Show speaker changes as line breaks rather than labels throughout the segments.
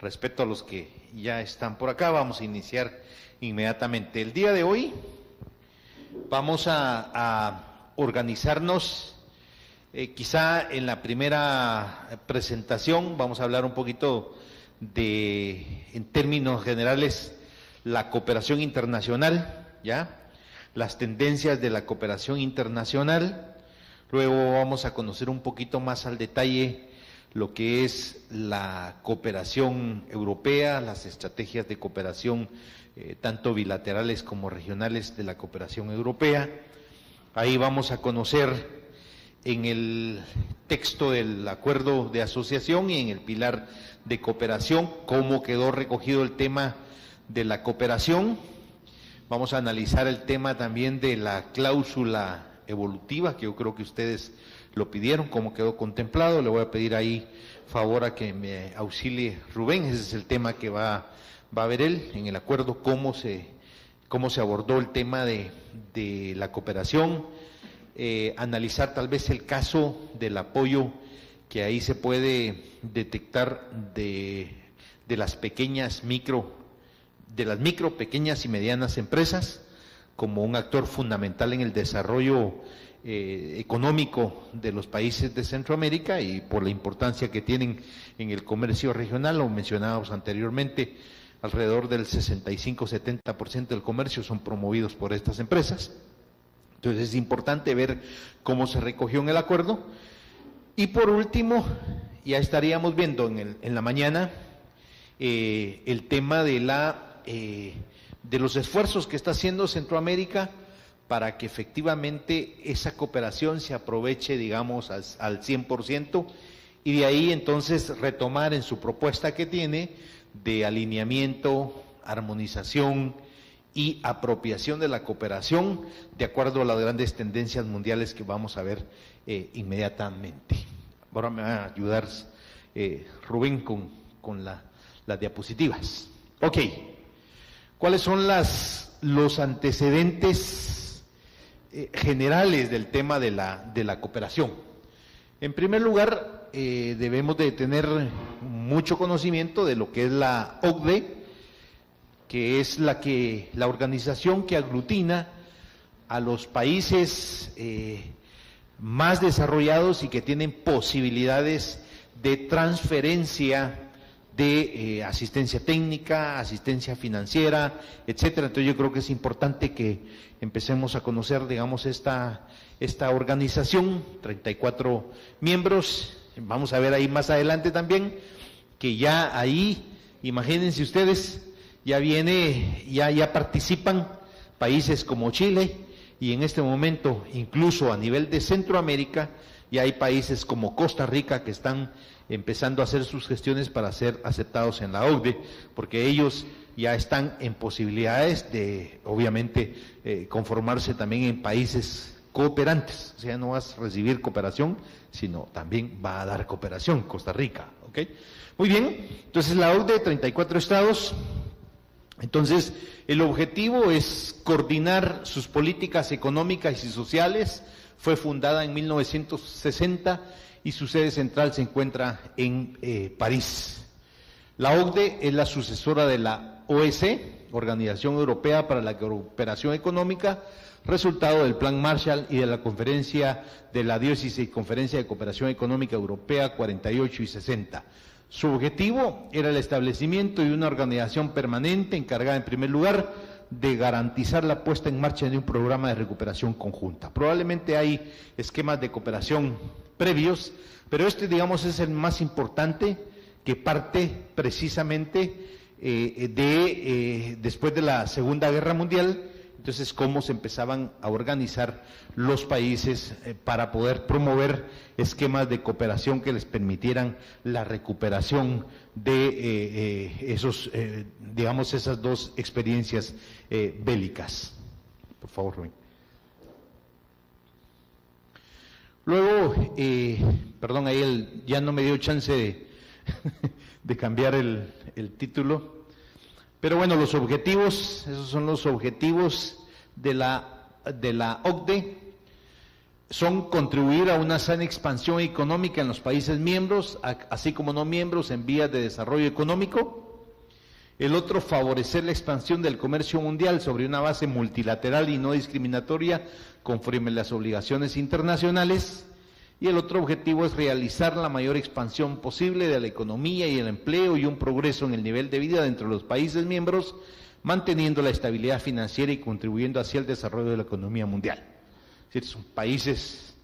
Respecto a los que ya están por acá, vamos a iniciar inmediatamente. El día de hoy vamos a organizarnos, quizá en la primera presentación vamos a hablar un poquito de, en términos generales, la cooperación internacional, ¿ya? Las tendencias de la cooperación internacional. Luego vamos a conocer un poquito más al detalle lo que es la cooperación europea, las estrategias de cooperación tanto bilaterales como regionales de la cooperación europea. Ahí vamos a conocer en el texto del acuerdo de asociación y en el pilar de cooperación cómo quedó recogido el tema de la cooperación. Vamos a analizar el tema también de la cláusula evolutiva, que yo creo que ustedes lo pidieron, cómo quedó contemplado. Le voy a pedir ahí favor a que me auxilie Rubén. Ese es el tema que va a ver él en el acuerdo, cómo se abordó el tema de la cooperación, analizar tal vez el caso del apoyo que ahí se puede detectar de las pequeñas micro, pequeñas y medianas empresas como un actor fundamental en el desarrollo económico de los países de Centroamérica y por la importancia que tienen en el comercio regional. Lo mencionábamos anteriormente, alrededor del 65-70% del comercio son promovidos por estas empresas. Entonces es importante ver cómo se recogió en el acuerdo. Y por último, ya estaríamos viendo en la mañana el tema de los esfuerzos que está haciendo Centroamérica para que efectivamente esa cooperación se aproveche, digamos, al 100%, y de ahí entonces retomar en su propuesta que tiene de alineamiento, armonización y apropiación de la cooperación de acuerdo a las grandes tendencias mundiales que vamos a ver inmediatamente. Ahora me va a ayudar Rubén con las diapositivas. Ok, ¿cuáles son los antecedentes generales del tema de la cooperación? En primer lugar, debemos de tener mucho conocimiento de lo que es la OCDE, que es la organización que aglutina a los países más desarrollados y que tienen posibilidades de transferencia de asistencia técnica, asistencia financiera, etcétera. Entonces yo creo que es importante que empecemos a conocer, digamos, esta organización, 34 miembros. Vamos a ver ahí más adelante también que ya ahí, imagínense ustedes, ya participan países como Chile, y en este momento incluso a nivel de Centroamérica ya hay países como Costa Rica que están empezando a hacer sus gestiones para ser aceptados en la OCDE, porque ellos ya están en posibilidades de, obviamente, conformarse también en países cooperantes. O sea, no vas a recibir cooperación, sino también va a dar cooperación, Costa Rica, ¿ok? Muy bien, entonces la OCDE, 34 estados. Entonces, el objetivo es coordinar sus políticas económicas y sociales. Fue fundada en 1960 y su sede central se encuentra en París. La OCDE es la sucesora de la OEC, Organización Europea para la Cooperación Económica, resultado del Plan Marshall y de la Conferencia de la 16ª Conferencia de Cooperación Económica Europea 48 y 60. Su objetivo era el establecimiento de una organización permanente encargada, en primer lugar, de garantizar la puesta en marcha de un programa de recuperación conjunta. Probablemente hay esquemas de cooperación previos, pero este, digamos, es el más importante, que parte precisamente después de la Segunda Guerra Mundial. Entonces, cómo se empezaban a organizar los países para poder promover esquemas de cooperación que les permitieran la recuperación de digamos, esas dos experiencias bélicas. Por favor, Rubén. Luego, perdón, ahí ya no me dio chance de cambiar el título. Pero bueno, los objetivos, esos son los objetivos de la OCDE, son contribuir a una sana expansión económica en los países miembros, así como no miembros en vías de desarrollo económico. El otro, favorecer la expansión del comercio mundial sobre una base multilateral y no discriminatoria conforme a las obligaciones internacionales. Y el otro objetivo es realizar la mayor expansión posible de la economía y el empleo y un progreso en el nivel de vida dentro de los países miembros, manteniendo la estabilidad financiera y contribuyendo hacia el desarrollo de la economía mundial. Es decir, son países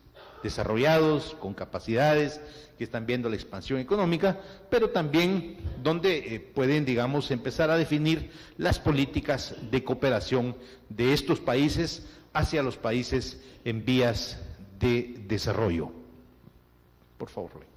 desarrollados, con capacidades, que están viendo la expansión económica, pero también donde pueden, digamos, empezar a definir las políticas de cooperación de estos países hacia los países en vías de desarrollo. Por favor, Rubén.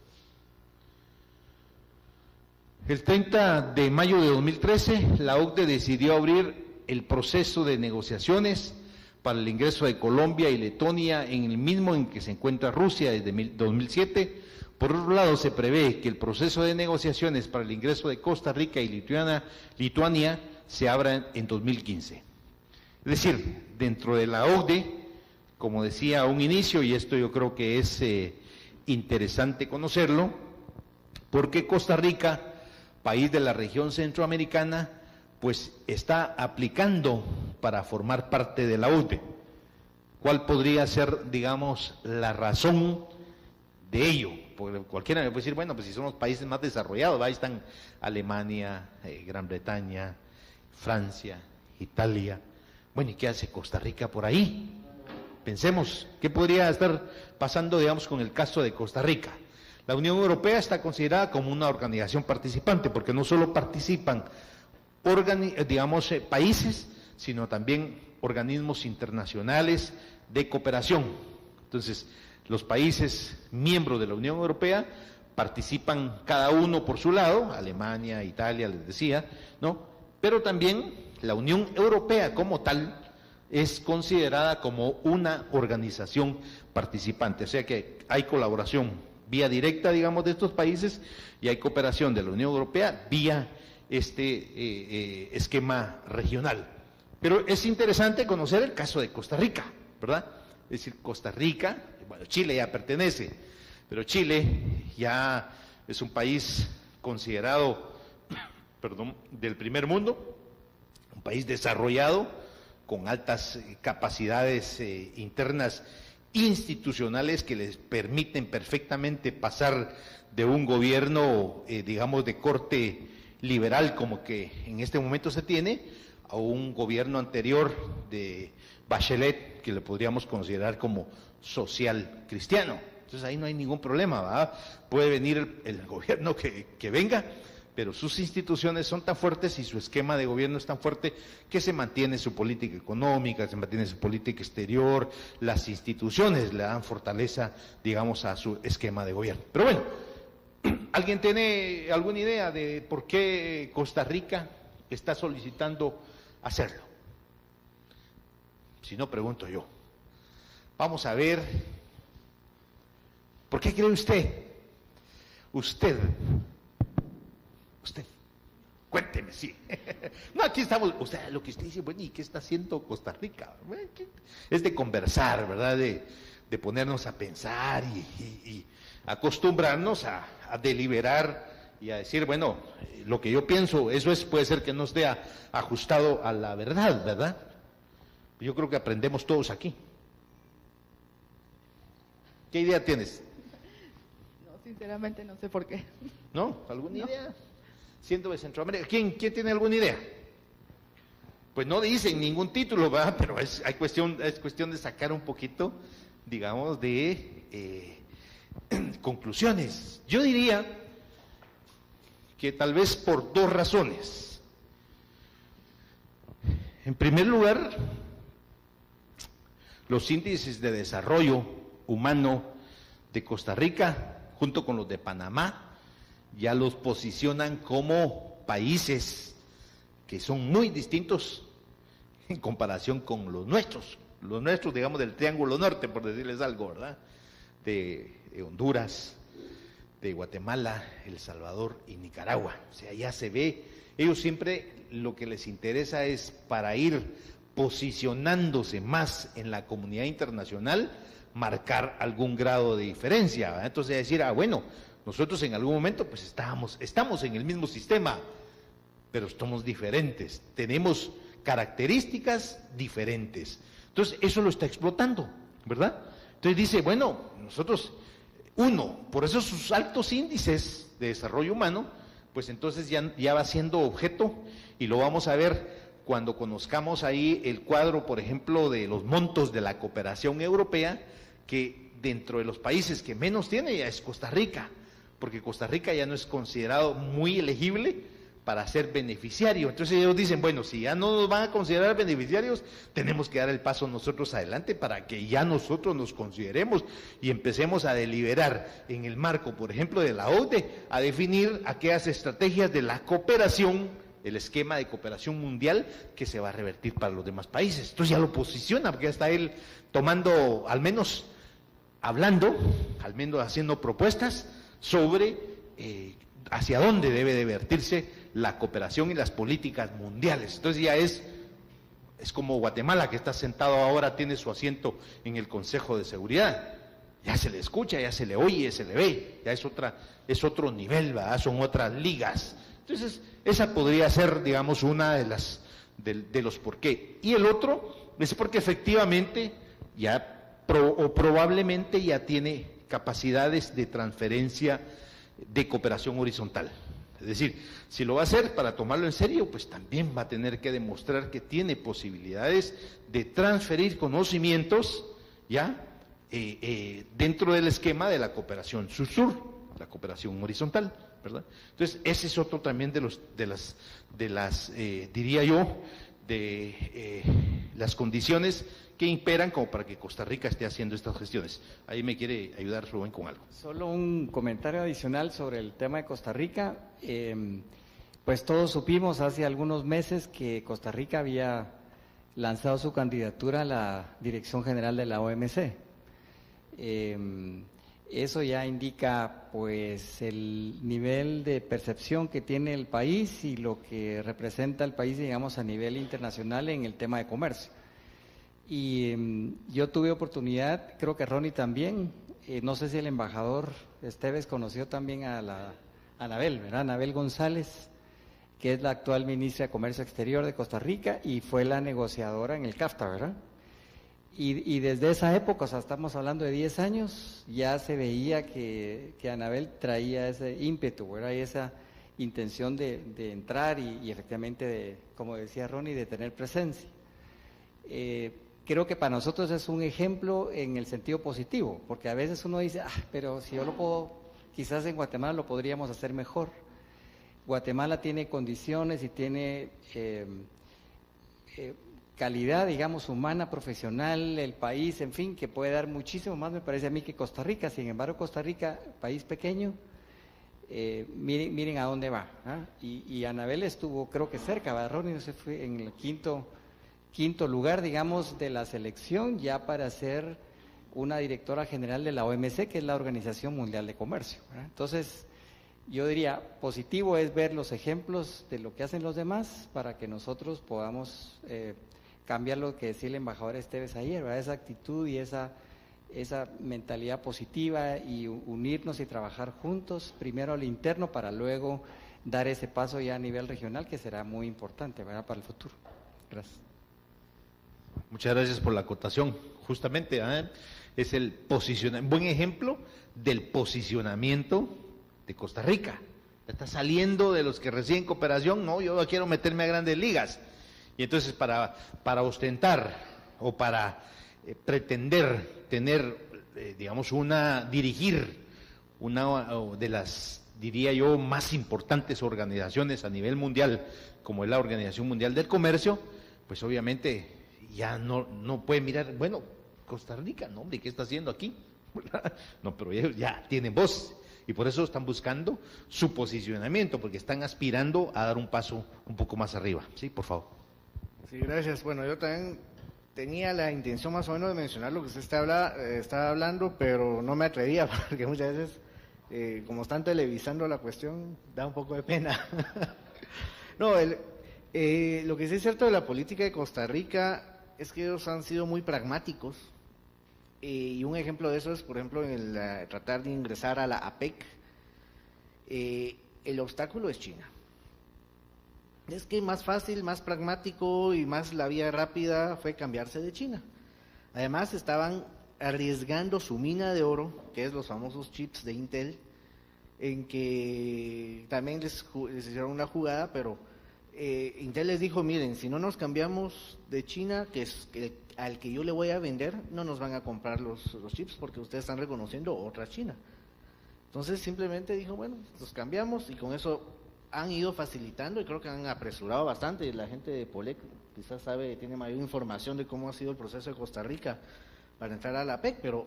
El 30 de mayo de 2013, la OCDE decidió abrir el proceso de negociaciones para el ingreso de Colombia y Letonia en el mismo en que se encuentra Rusia desde 2007. Por otro lado, se prevé que el proceso de negociaciones para el ingreso de Costa Rica y Lituania se abra en 2015. Es decir, dentro de la OCDE, como decía a un inicio, y esto yo creo que es interesante conocerlo, porque Costa Rica, país de la región centroamericana, pues está aplicando para formar parte de la OCDE. ¿Cuál podría ser, digamos, la razón de ello? Porque cualquiera me puede decir, bueno, pues si son los países más desarrollados, ahí están Alemania, Gran Bretaña, Francia, Italia. Bueno, ¿y qué hace Costa Rica por ahí? Pensemos, ¿qué podría estar pasando, digamos, con el caso de Costa Rica? La Unión Europea está considerada como una organización participante, porque no solo participan países, sino también organismos internacionales de cooperación. Entonces, los países miembros de la Unión Europea participan cada uno por su lado, Alemania, Italia, les decía, ¿no? Pero también la Unión Europea como tal es considerada como una organización participante, o sea que hay colaboración vía directa, digamos, de estos países, y hay cooperación de la Unión Europea vía este esquema regional. Pero es interesante conocer el caso de Costa Rica, ¿verdad? Es decir, Costa Rica, bueno, Chile ya pertenece, pero Chile ya es un país considerado, del primer mundo, un país desarrollado, con altas capacidades internas institucionales que les permiten perfectamente pasar de un gobierno, digamos, de corte liberal como que en este momento se tiene, a un gobierno anterior de Bachelet, que le podríamos considerar como social cristiano. Entonces ahí no hay ningún problema, ¿verdad? Puede venir el gobierno que venga, pero sus instituciones son tan fuertes y su esquema de gobierno es tan fuerte que se mantiene su política económica, se mantiene su política exterior, las instituciones le dan fortaleza, digamos, a su esquema de gobierno. Pero bueno, ¿alguien tiene alguna idea de por qué Costa Rica está solicitando hacerlo? Si no, pregunto yo. Vamos a ver, ¿por qué cree usted? Usted, cuénteme, sí. No, aquí estamos, o sea, lo que usted dice, bueno, ¿y qué está haciendo Costa Rica? Bueno, es de conversar, ¿verdad? De ponernos a pensar y acostumbrarnos a deliberar y a decir, bueno, lo que yo pienso, eso puede ser que no esté ajustado a la verdad, ¿verdad? Yo creo que aprendemos todos aquí. ¿Qué idea tienes?
No, sinceramente no sé por qué.
¿No? ¿Alguna idea? Siendo de Centroamérica. ¿Quién tiene alguna idea? Pues no dicen ningún título, ¿verdad? Pero es cuestión de sacar un poquito, digamos, de conclusiones. Yo diría que tal vez por dos razones. En primer lugar, los índices de desarrollo humano de Costa Rica, junto con los de Panamá, ya los posicionan como países que son muy distintos en comparación con los nuestros, digamos, del Triángulo Norte, por decirles algo, ¿verdad? De Honduras, de Guatemala, El Salvador y Nicaragua. O sea, ya se ve Ellos siempre lo que les interesa es, para ir posicionándose más en la comunidad internacional, marcar algún grado de diferencia, ¿verdad? Entonces decir, bueno, nosotros en algún momento pues estamos en el mismo sistema, pero somos diferentes, tenemos características diferentes. Entonces eso lo está explotando, ¿verdad? Entonces dice, bueno, nosotros, por eso sus altos índices de desarrollo humano, pues entonces ya va siendo objeto, y lo vamos a ver cuando conozcamos ahí el cuadro, por ejemplo, de los montos de la cooperación europea, que dentro de los países que menos tiene ya es Costa Rica, porque Costa Rica ya no es considerado muy elegible para ser beneficiario. Entonces ellos dicen, bueno, si ya no nos van a considerar beneficiarios, tenemos que dar el paso nosotros adelante para que ya nosotros nos consideremos y empecemos a deliberar en el marco, por ejemplo, de la OCDE, a definir aquellas estrategias de la cooperación, el esquema de cooperación mundial que se va a revertir para los demás países. Entonces ya lo posiciona, porque ya está él tomando, al menos hablando, al menos haciendo propuestas sobre hacia dónde debe de vertirse la cooperación y las políticas mundiales. Entonces ya es como Guatemala, que está sentado ahora, tiene su asiento en el Consejo de Seguridad. Ya se le escucha, ya se le oye, se le ve, ya es otro nivel, ¿verdad? Son otras ligas. Entonces, esa podría ser, digamos, una de los por qué. Y el otro es porque efectivamente probablemente ya tiene capacidades de transferencia de cooperación horizontal. Es decir, si lo va a hacer para tomarlo en serio, pues también va a tener que demostrar que tiene posibilidades de transferir conocimientos, ¿ya? Dentro del esquema de la cooperación sur-sur, la cooperación horizontal, ¿verdad? Entonces, ese es otro también diría yo, de las condiciones que imperan como para que Costa Rica esté haciendo estas gestiones. Ahí me quiere ayudar Rubén con algo.
Solo un comentario adicional sobre el tema de Costa Rica. Pues todos supimos hace algunos meses que Costa Rica había lanzado su candidatura a la Dirección General de la OMC. Eso ya indica pues el nivel de percepción que tiene el país y lo que representa el país, digamos, a nivel internacional en el tema de comercio. Y yo tuve oportunidad, creo que Ronnie también, no sé si el embajador Esteves conoció también a Anabel, ¿verdad? Anabel González, que es la actual ministra de Comercio Exterior de Costa Rica y fue la negociadora en el CAFTA, ¿verdad? Y desde esa época, o sea, estamos hablando de 10 años, ya se veía que Anabel traía ese ímpetu, ¿verdad? Y esa intención de entrar y efectivamente, como decía Ronnie, de tener presencia. Creo que para nosotros es un ejemplo en el sentido positivo, porque a veces uno dice, pero si yo lo puedo, quizás en Guatemala lo podríamos hacer mejor. Guatemala tiene condiciones y tiene calidad, digamos, humana, profesional, el país, en fin, que puede dar muchísimo más, me parece a mí, que Costa Rica. Sin embargo, Costa Rica, país pequeño, miren a dónde va, ¿ah? Y Anabel estuvo, creo que cerca, ¿verdad, Ronnie? No se fue en el quinto lugar, digamos, de la selección, ya para ser una directora general de la OMC, que es la Organización Mundial de Comercio, ¿verdad? Entonces, yo diría, positivo es ver los ejemplos de lo que hacen los demás para que nosotros podamos cambiar lo que decía el embajador Esteves ayer, ¿verdad? Esa actitud y esa mentalidad positiva y unirnos y trabajar juntos, primero al interno para luego dar ese paso ya a nivel regional, que será muy importante, ¿verdad?, para el futuro. Gracias.
Muchas gracias por la acotación. Justamente es el buen ejemplo del posicionamiento de Costa Rica. Está saliendo de los que reciben cooperación, no, yo quiero meterme a grandes ligas. Y entonces para ostentar o para pretender tener, digamos, dirigir una de las, diría yo, más importantes organizaciones a nivel mundial, como es la Organización Mundial del Comercio, pues obviamente ya no puede mirar, bueno, Costa Rica, no, hombre, ¿qué está haciendo aquí? No, pero ellos ya tienen voz. Y por eso están buscando su posicionamiento, porque están aspirando a dar un paso un poco más arriba. Sí, por favor.
Sí, gracias. Bueno, yo también tenía la intención más o menos de mencionar lo que usted estaba hablando, pero no me atrevía, porque muchas veces, como están televisando la cuestión, da un poco de pena. No, lo que sí es cierto de la política de Costa Rica es que ellos han sido muy pragmáticos. Y un ejemplo de eso es, por ejemplo, en el tratar de ingresar a la APEC. El obstáculo es China. Es que más fácil, más pragmático y más la vía rápida fue cambiarse de China. Además, estaban arriesgando su mina de oro, que es los famosos chips de Intel, en que también les hicieron una jugada, pero Intel les dijo, miren, si no nos cambiamos de China, que es al que yo le voy a vender, no nos van a comprar los chips porque ustedes están reconociendo otra China. Entonces simplemente dijo, bueno, los cambiamos y con eso han ido facilitando y creo que han apresurado bastante. La gente de Polec quizás tiene mayor información de cómo ha sido el proceso de Costa Rica para entrar a la PEC, pero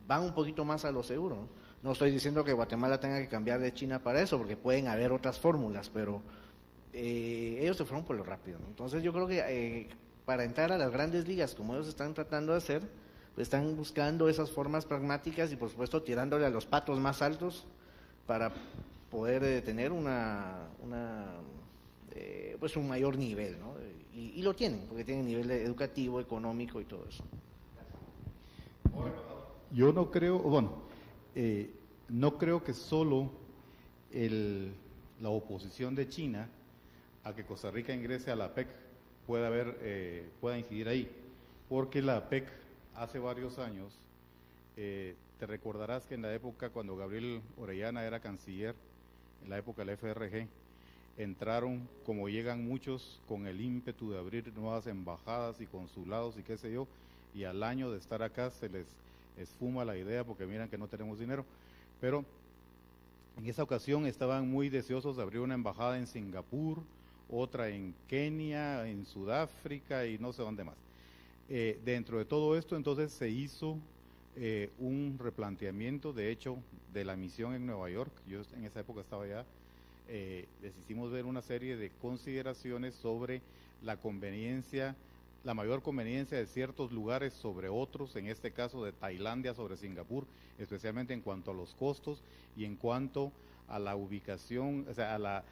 van un poquito más a lo seguro, ¿no? No estoy diciendo que Guatemala tenga que cambiar de China para eso, porque pueden haber otras fórmulas, pero ellos se fueron por lo rápido, ¿no? Entonces yo creo que para entrar a las grandes ligas, como ellos están tratando de hacer, pues están buscando esas formas pragmáticas y por supuesto tirándole a los patos más altos para poder tener pues un mayor nivel, ¿no? Y lo tienen, porque tienen nivel educativo, económico y todo eso.
Yo no creo, no creo que solo la oposición de China a que Costa Rica ingrese a la PEC pueda incidir ahí, porque la PEC hace varios años, te recordarás que en la época cuando Gabriel Orellana era canciller, en la época del FRG, entraron, como llegan muchos, con el ímpetu de abrir nuevas embajadas y consulados y qué sé yo, y al año de estar acá se les esfuma la idea porque miran que no tenemos dinero, pero en esa ocasión estaban muy deseosos de abrir una embajada en Singapur, otra en Kenia, en Sudáfrica y no sé dónde más. Dentro de todo esto entonces se hizo un replanteamiento, de hecho, de la misión en Nueva York. Yo en esa época estaba allá. Les hicimos ver una serie de consideraciones sobre la mayor conveniencia de ciertos lugares sobre otros, en este caso de Tailandia sobre Singapur, especialmente en cuanto a los costos y en cuanto a la ubicación, o sea,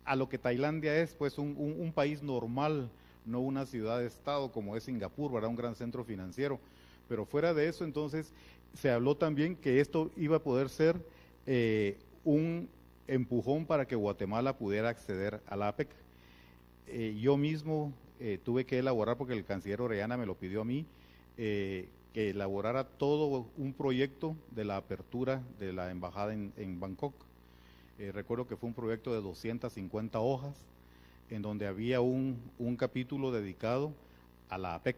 a lo que Tailandia es, pues un país normal, no una ciudad-estado como es Singapur, ¿verdad? Un gran centro financiero. Pero fuera de eso, entonces, se habló también que esto iba a poder ser un empujón para que Guatemala pudiera acceder a la APEC. Yo mismo tuve que elaborar, porque el canciller Orellana me lo pidió a mí, que elaborara todo un proyecto de la apertura de la embajada en Bangkok. Recuerdo que fue un proyecto de 250 hojas, en donde había un capítulo dedicado a la APEC.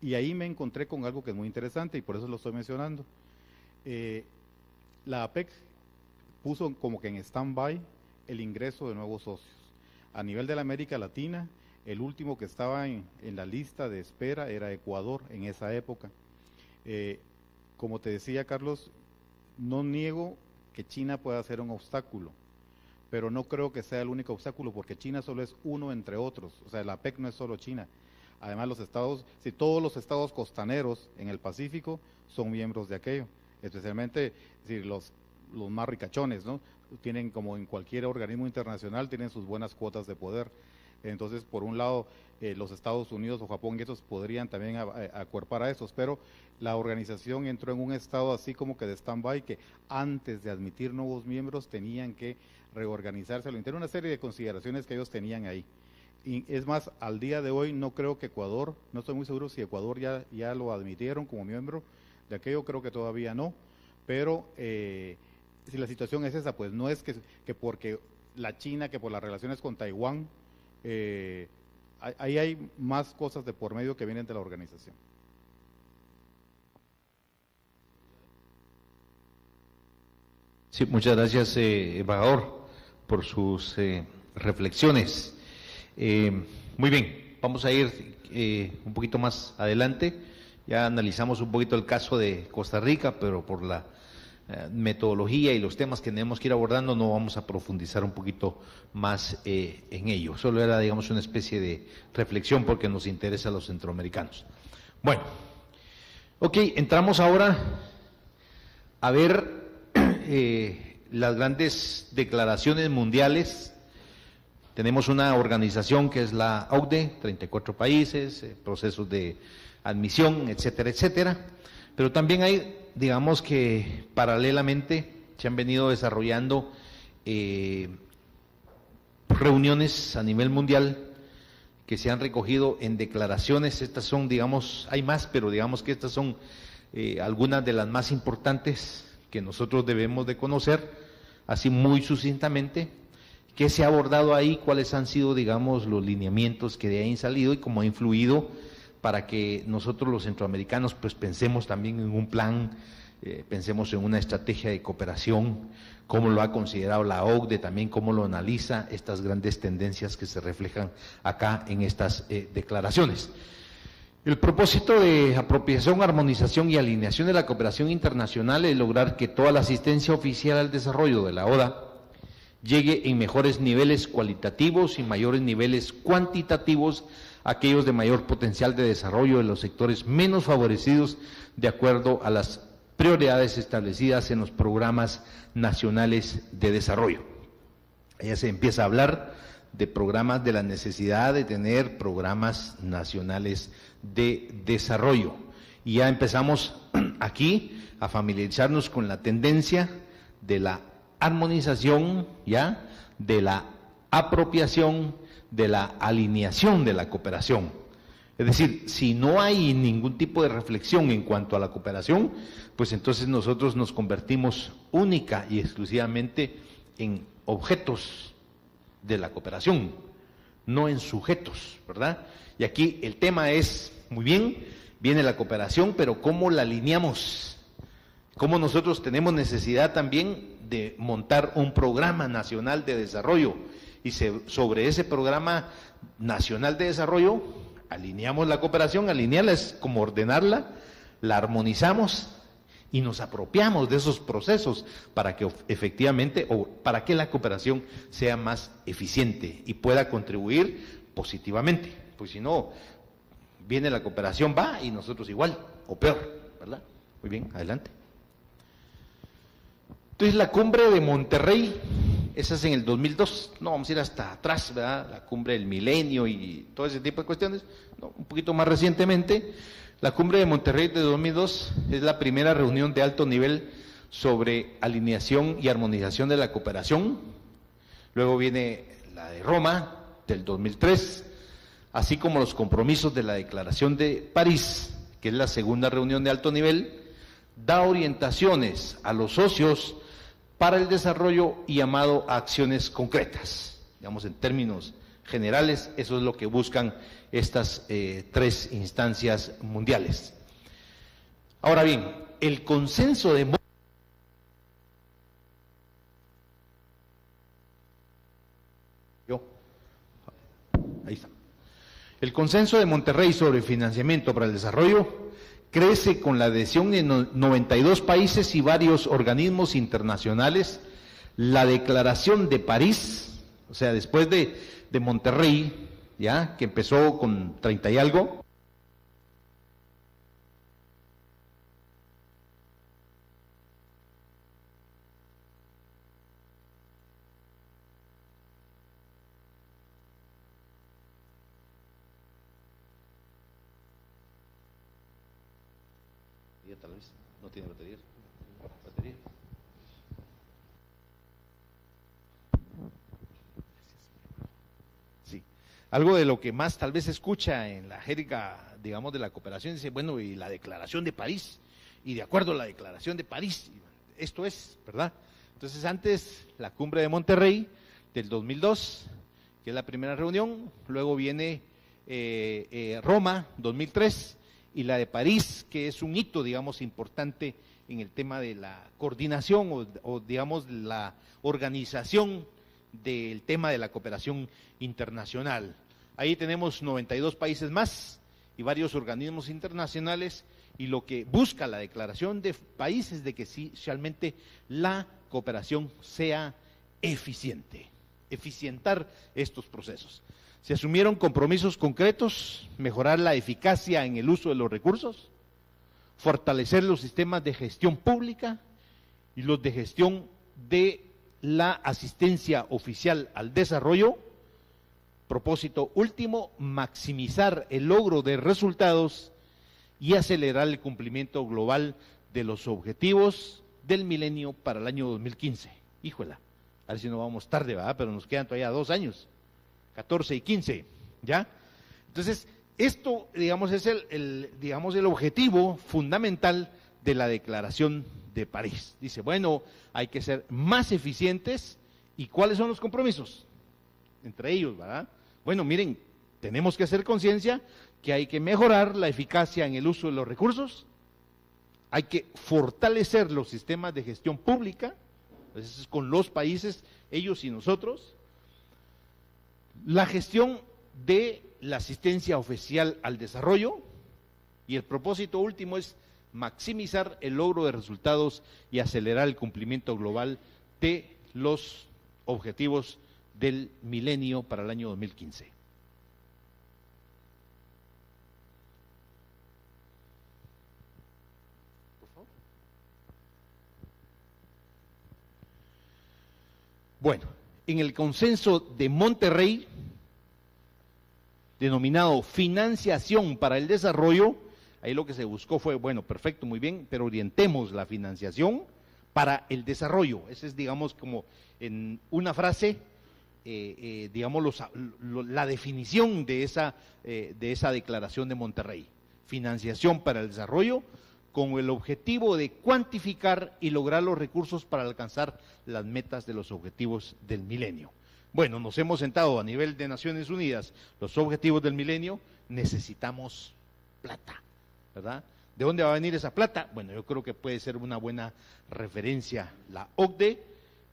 Y ahí me encontré con algo que es muy interesante y por eso lo estoy mencionando. La APEC puso como que en stand-by el ingreso de nuevos socios. A nivel de la América Latina, el último que estaba en la lista de espera era Ecuador en esa época. Como te decía, Carlos, no niego que China pueda ser un obstáculo, pero no creo que sea el único obstáculo, porque China solo es uno entre otros. O sea, la APEC no es solo China. Además, todos los estados costaneros en el Pacífico son miembros de aquello, especialmente los más ricachones, ¿no? Tienen, como en cualquier organismo internacional, tienen sus buenas cuotas de poder. Entonces, por un lado, los Estados Unidos o Japón y esos podrían también acuerpar a esos, pero la organización entró en un estado así como que de stand-by, que antes de admitir nuevos miembros tenían que reorganizarse, una serie de consideraciones que ellos tenían ahí. Y es más, al día de hoy no creo que Ecuador, no estoy muy seguro si Ecuador ya lo admitieron como miembro de aquello, creo que todavía no, pero si la situación es esa, pues no es que porque la China, que por las relaciones con Taiwán, ahí hay más cosas de por medio que vienen de la organización.
Sí, muchas gracias, embajador, por sus reflexiones. Muy bien, vamos a ir un poquito más adelante. Ya analizamos un poquito el caso de Costa Rica, pero por la metodología y los temas que tenemos que ir abordando no vamos a profundizar un poquito más en ello. Solo era, digamos, una especie de reflexión porque nos interesa a los centroamericanos. Bueno, ok, entramos ahora a ver las grandes declaraciones mundiales Tenemos una organización que es la OCDE, 34 países, procesos de admisión, etcétera, etcétera. Pero también hay, digamos que paralelamente se han venido desarrollando reuniones a nivel mundial que se han recogido en declaraciones. Estas son, digamos, hay más, pero digamos que estas son algunas de las más importantes que nosotros debemos de conocer, así muy sucintamente. ¿Qué se ha abordado ahí? ¿Cuáles han sido, digamos, los lineamientos que de ahí han salido y cómo ha influido para que nosotros los centroamericanos pues pensemos también en un plan, pensemos en una estrategia de cooperación, cómo lo ha considerado la OCDE, también cómo lo analiza estas grandes tendencias que se reflejan acá en estas declaraciones? El propósito de apropiación, armonización y alineación de la cooperación internacional es lograr que toda la asistencia oficial al desarrollo de la ODA llegue en mejores niveles cualitativos y mayores niveles cuantitativos a aquellos de mayor potencial de desarrollo de los sectores menos favorecidos de acuerdo a las prioridades establecidas en los programas nacionales de desarrollo. Ya se empieza a hablar de programas, de la necesidad de tener programas nacionales de desarrollo. Y ya empezamos aquí a familiarizarnos con la tendencia de la armonización, ya, de la apropiación, de la alineación de la cooperación. Es decir, si no hay ningún tipo de reflexión en cuanto a la cooperación, pues entonces nosotros nos convertimos única y exclusivamente en objetos de la cooperación, no en sujetos, ¿verdad? Y aquí el tema es, muy bien, viene la cooperación, pero ¿cómo la alineamos? ¿Cómo nosotros tenemos necesidad también de montar un programa nacional de desarrollo? Y sobre ese programa nacional de desarrollo, alineamos la cooperación. Alinearla es como ordenarla, la armonizamos y nos apropiamos de esos procesos para que efectivamente, o para que la cooperación sea más eficiente y pueda contribuir positivamente. Pues si no, viene la cooperación, va, y nosotros igual, o peor, ¿verdad? Muy bien, adelante. Entonces la cumbre de Monterrey, esa es en el 2002, no vamos a ir hasta atrás, ¿verdad? La cumbre del milenio y todo ese tipo de cuestiones, no, un poquito más recientemente. La cumbre de Monterrey de 2002 es la primera reunión de alto nivel sobre alineación y armonización de la cooperación. Luego viene la de Roma del 2003, así como los compromisos de la Declaración de París, que es la segunda reunión de alto nivel, da orientaciones a los socios para el desarrollo y llamado a acciones concretas. Digamos, en términos generales, eso es lo que buscan estas tres instancias mundiales. Ahora bien, el consenso de El consenso de Monterrey sobre financiamiento para el desarrollo crece con la adhesión en 92 países y varios organismos internacionales. La Declaración de París, o sea, después de Monterrey, ya que empezó con 30 y algo, tal vez no tiene batería. Sí, algo de lo que más tal vez se escucha en la jerga, digamos, de la cooperación, dice, bueno, y la Declaración de París, y de acuerdo a la Declaración de París, esto es, ¿verdad? Entonces antes la cumbre de Monterrey del 2002, que es la primera reunión, luego viene Roma 2003, y la de París, que es un hito, digamos, importante en el tema de la coordinación o digamos, la organización del tema de la cooperación internacional. Ahí tenemos 92 países más y varios organismos internacionales, y lo que busca la Declaración de París es de que sí, realmente la cooperación sea eficiente, eficientar estos procesos. Se asumieron compromisos concretos: mejorar la eficacia en el uso de los recursos, fortalecer los sistemas de gestión pública y los de gestión de la asistencia oficial al desarrollo, Propósito último, maximizar el logro de resultados y acelerar el cumplimiento global de los objetivos del milenio para el año 2015. Híjola, a ver si no vamos tarde, ¿verdad? Pero nos quedan todavía 2 años, 14 y 15, ¿ya? Entonces, esto, digamos, es el objetivo fundamental de la Declaración de París. Dice, bueno, hay que ser más eficientes. ¿Y cuáles son los compromisos? Entre ellos, ¿verdad? Bueno, miren, tenemos que hacer conciencia que hay que mejorar la eficacia en el uso de los recursos, hay que fortalecer los sistemas de gestión pública, es con los países, ellos y nosotros, la gestión de la asistencia oficial al desarrollo, y el propósito último es maximizar el logro de resultados y acelerar el cumplimiento global de los objetivos del milenio para el año 2015. Por favor. Bueno, en el consenso de Monterrey, denominado Financiación para el Desarrollo, ahí lo que se buscó fue, bueno, perfecto, muy bien, pero orientemos la financiación para el desarrollo. Ese es, digamos, como en una frase, digamos, la definición de esa declaración de Monterrey. Financiación para el desarrollo con el objetivo de cuantificar y lograr los recursos para alcanzar las metas de los objetivos del milenio. Bueno, nos hemos sentado a nivel de Naciones Unidas los objetivos del milenio, necesitamos plata, ¿verdad? ¿De dónde va a venir esa plata? Bueno, yo creo que puede ser una buena referencia la OCDE,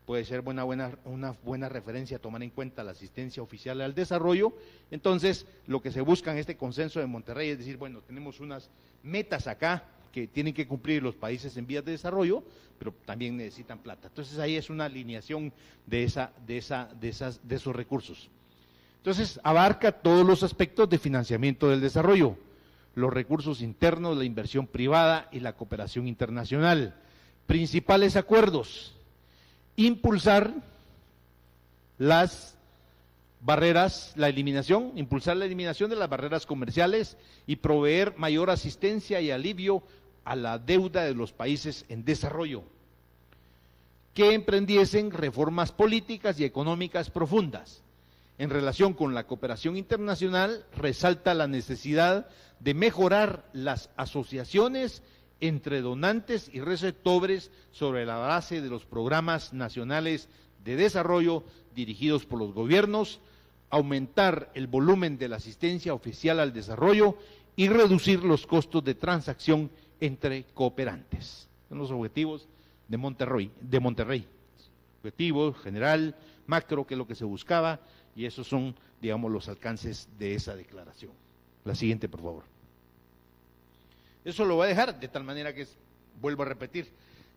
puede ser una buena referencia tomar en cuenta la asistencia oficial al desarrollo. Entonces, lo que se busca en este consenso de Monterrey es decir, bueno, tenemos unas metas acá que tienen que cumplir los países en vías de desarrollo, pero también necesitan plata. Entonces, ahí es una alineación de esos recursos. Entonces, abarca todos los aspectos de financiamiento del desarrollo, los recursos internos, la inversión privada y la cooperación internacional. Principales acuerdos: impulsar las barreras, impulsar la eliminación de las barreras comerciales y proveer mayor asistencia y alivio a la deuda de los países en desarrollo, que emprendiesen reformas políticas y económicas profundas. En relación con la cooperación internacional, resalta la necesidad de mejorar las asociaciones entre donantes y receptores sobre la base de los programas nacionales de desarrollo dirigidos por los gobiernos, aumentar el volumen de la asistencia oficial al desarrollo y reducir los costos de transacción entre cooperantes. Son los objetivos de Monterrey. Objetivo general, macro, que es lo que se buscaba, y esos son, digamos, los alcances de esa declaración. La siguiente, por favor. Eso lo voy a dejar de tal manera que, vuelvo a repetir,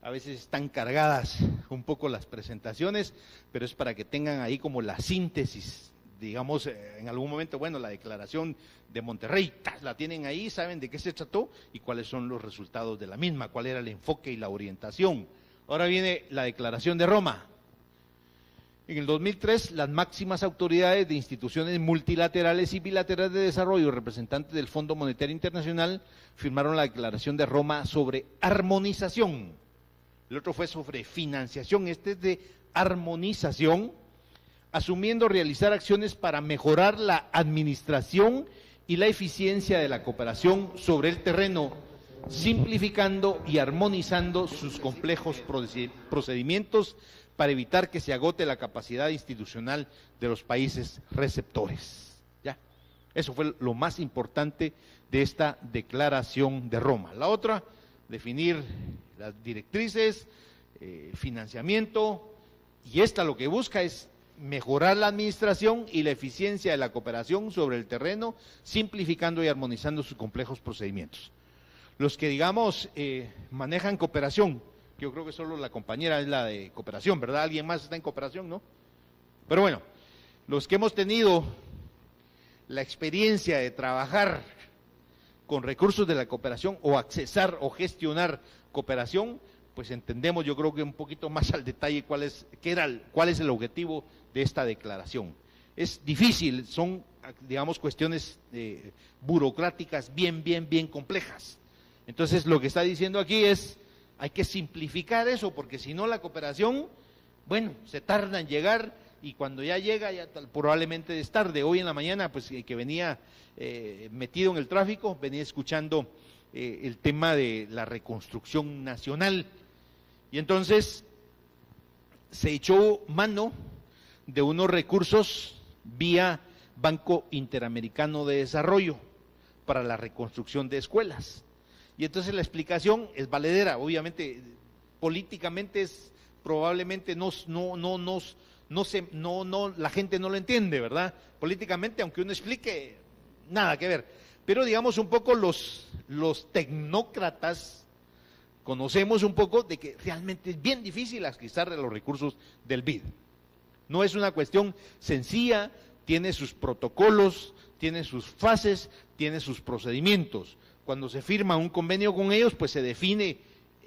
a veces están cargadas un poco las presentaciones, pero es para que tengan ahí como la síntesis, digamos, en algún momento, bueno, la declaración de Monterrey, la tienen ahí, saben de qué se trató y cuáles son los resultados de la misma, cuál era el enfoque y la orientación. Ahora viene la declaración de Roma. En el 2003, las máximas autoridades de instituciones multilaterales y bilaterales de desarrollo, representantes del Fondo Monetario Internacional, firmaron la Declaración de Roma sobre armonización. El otro fue sobre financiación, este es de armonización, asumiendo realizar acciones para mejorar la administración y la eficiencia de la cooperación sobre el terreno, simplificando y armonizando sus complejos procedimientos para evitar que se agote la capacidad institucional de los países receptores. Ya, eso fue lo más importante de esta declaración de Roma. La otra, definir las directrices, financiamiento, y esta lo que busca es mejorar la administración y la eficiencia de la cooperación sobre el terreno, simplificando y armonizando sus complejos procedimientos. Los que, digamos, manejan cooperación, yo creo que solo la compañera es la de cooperación, ¿verdad? ¿Alguien más está en cooperación, no? Pero bueno, los que hemos tenido la experiencia de trabajar con recursos de la cooperación o accesar o gestionar cooperación, pues entendemos, yo creo que un poquito más al detalle cuál es el objetivo de esta declaración. es difícil, son, digamos, cuestiones burocráticas bien complejas. Entonces, lo que está diciendo aquí es, hay que simplificar eso, porque si no la cooperación, bueno, se tarda en llegar, y cuando ya llega, ya probablemente es tarde. Hoy en la mañana, pues que venía metido en el tráfico, venía escuchando el tema de la reconstrucción nacional, y entonces se echó mano de unos recursos vía Banco Interamericano de Desarrollo para la reconstrucción de escuelas. Y entonces la explicación es valedera, obviamente políticamente es probablemente la gente no lo entiende, ¿verdad? Políticamente, aunque uno explique, nada que ver. Pero digamos un poco los tecnócratas conocemos un poco de que realmente es bien difícil adquirir los recursos del BID. No es una cuestión sencilla, tiene sus protocolos, tiene sus fases, tiene sus procedimientos. Cuando se firma un convenio con ellos, pues se define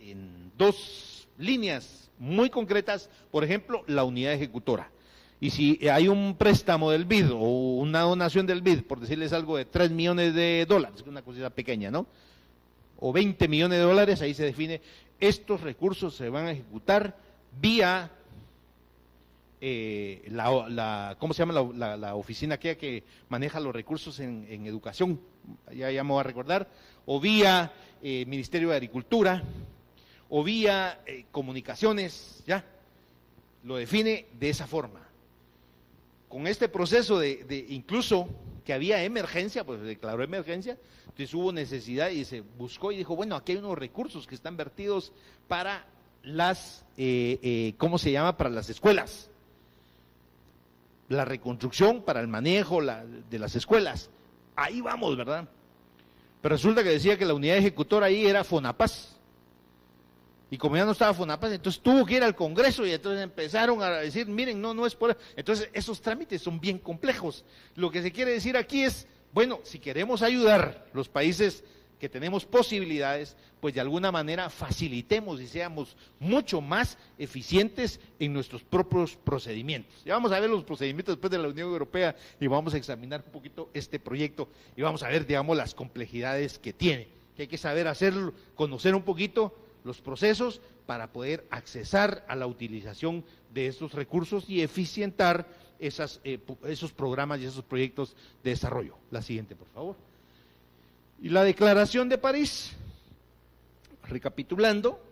en 2 líneas muy concretas, por ejemplo, la unidad ejecutora. Y si hay un préstamo del BID o una donación del BID, por decirles algo, de $3 millones, una cosita pequeña, ¿no? O 20 millones de dólares, ahí se define, estos recursos se van a ejecutar vía ¿cómo se llama la oficina aquella que maneja los recursos en educación? Ya me voy a recordar, o vía Ministerio de Agricultura, o vía comunicaciones, ya, lo define de esa forma. Con este proceso de incluso que había emergencia, pues se declaró emergencia, entonces hubo necesidad y se buscó y dijo, bueno, aquí hay unos recursos que están vertidos para las, ¿cómo se llama? Para las escuelas. La reconstrucción para el manejo de las escuelas. Ahí vamos, ¿verdad? Pero resulta que decía que la unidad ejecutora ahí era FONAPAS. Y como ya no estaba FONAPAS, entonces tuvo que ir al Congreso y entonces empezaron a decir, miren, no es por... Entonces esos trámites son bien complejos. Lo que se quiere decir aquí es, bueno, si queremos ayudar los países que tenemos posibilidades, pues de alguna manera facilitemos y seamos mucho más eficientes en nuestros propios procedimientos. Ya vamos a ver los procedimientos después de la Unión Europea y vamos a examinar un poquito este proyecto y vamos a ver, digamos, las complejidades que tiene, que hay que saber hacerlo, conocer un poquito los procesos para poder accesar a la utilización de estos recursos y eficientar esos programas y esos proyectos de desarrollo. La siguiente, por favor. Y la Declaración de París, recapitulando,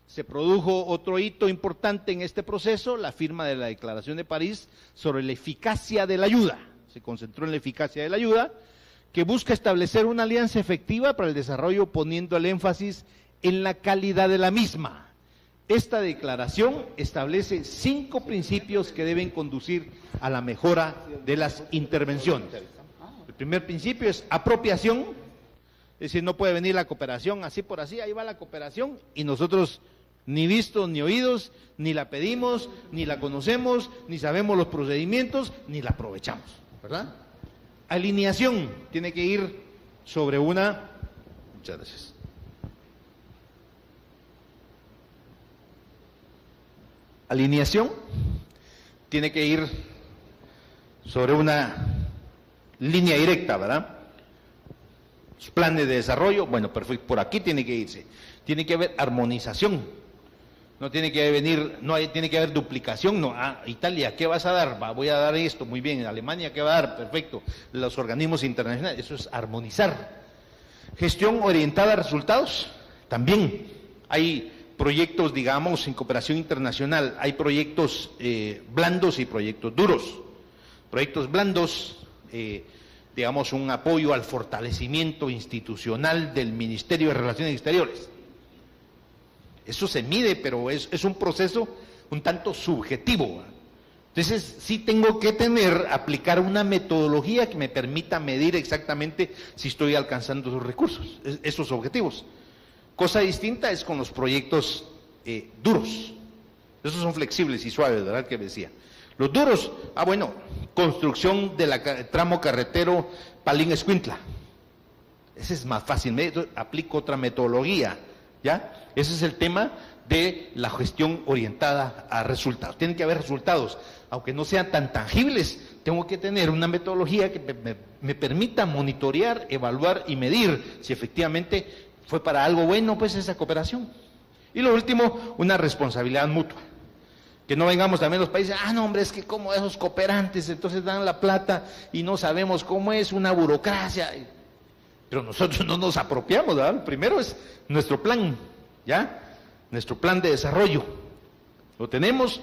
se produjo otro hito importante en este proceso, la firma de la Declaración de París sobre la eficacia de la ayuda. Se concentró en la eficacia de la ayuda, que busca establecer una alianza efectiva para el desarrollo poniendo el énfasis en la calidad de la misma. Esta declaración establece 5 principios que deben conducir a la mejora de las intervenciones. El primer principio es apropiación. Es decir, no puede venir la cooperación así por así, ahí va la cooperación y nosotros ni vistos ni oídos, ni la pedimos, ni la conocemos, ni sabemos los procedimientos, ni la aprovechamos, ¿verdad? Alineación, tiene que ir sobre una... Muchas gracias. Alineación, tiene que ir sobre una línea directa, ¿verdad? Planes de desarrollo, bueno, perfecto, por aquí tiene que irse. Tiene que haber armonización, no tiene que venir, tiene que haber duplicación, no, Italia, ¿qué vas a dar? Voy a dar esto, muy bien, Alemania, ¿qué va a dar? Perfecto, los organismos internacionales, eso es armonizar. Gestión orientada a resultados, también hay proyectos, digamos, en cooperación internacional, hay proyectos blandos y proyectos duros. Proyectos blandos, digamos, un apoyo al fortalecimiento institucional del Ministerio de Relaciones Exteriores. Eso se mide, pero es un proceso un tanto subjetivo. Entonces, sí tengo que aplicar una metodología que me permita medir exactamente si estoy alcanzando esos recursos, esos objetivos. Cosa distinta es con los proyectos duros. Esos son flexibles y suaves, ¿verdad? Que decía. Los duros, bueno, construcción del tramo carretero Palín-Escuintla. Ese es más fácil, aplico otra metodología, ¿ya? Ese es el tema de la gestión orientada a resultados. Tienen que haber resultados, aunque no sean tan tangibles. Tengo que tener una metodología que me permita monitorear, evaluar y medir si efectivamente fue para algo bueno, pues, esa cooperación. Y lo último, una responsabilidad mutua. Que no vengamos también los países, no hombre, es que como esos cooperantes entonces dan la plata y no sabemos cómo es una burocracia. Pero nosotros no nos apropiamos, ¿verdad? Primero es nuestro plan, ¿ya? Nuestro plan de desarrollo. Lo tenemos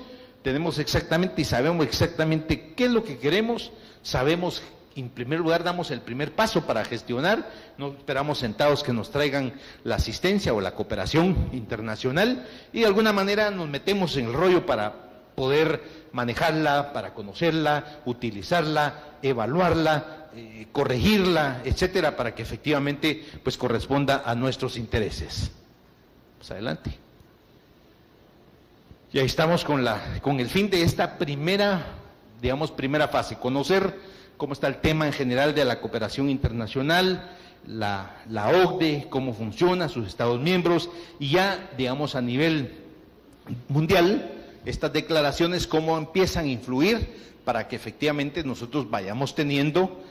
exactamente y sabemos exactamente qué es lo que queremos, sabemos, en primer lugar damos el primer paso para gestionar, no esperamos sentados que nos traigan la asistencia o la cooperación internacional y de alguna manera nos metemos en el rollo para poder manejarla, para conocerla, utilizarla, evaluarla, corregirla, etcétera, para que efectivamente pues corresponda a nuestros intereses. Pues adelante. Y ahí estamos con el fin de esta primera fase, conocer cómo está el tema en general de la cooperación internacional, la OCDE, cómo funciona, sus Estados miembros, y ya, digamos, a nivel mundial, estas declaraciones cómo empiezan a influir para que efectivamente nosotros vayamos teniendo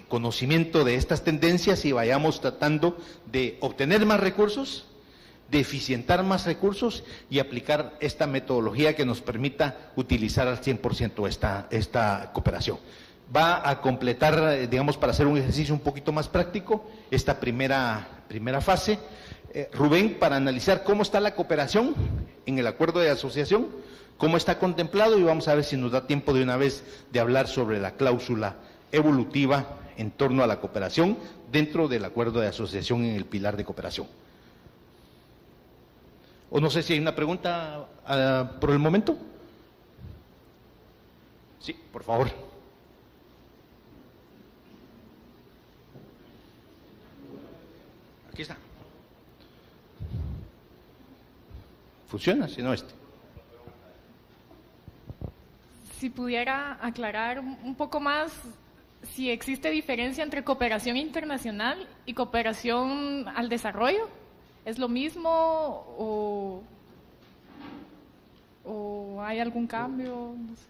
conocimiento de estas tendencias y vayamos tratando de obtener más recursos, de eficientar más recursos y aplicar esta metodología que nos permita utilizar al 100% esta cooperación. Va a completar, digamos, para hacer un ejercicio un poquito más práctico, esta primera fase. Rubén, para analizar cómo está la cooperación en el acuerdo de asociación, cómo está contemplado, y vamos a ver si nos da tiempo de una vez de hablar sobre la cláusula evolutiva en torno a la cooperación dentro del acuerdo de asociación en el pilar de cooperación. O no sé si hay una pregunta por el momento. Sí, por favor. Aquí está. Funciona, si no
Si pudiera aclarar un poco más si existe diferencia entre cooperación internacional y cooperación al desarrollo. ¿Es lo mismo o hay algún cambio? No sé.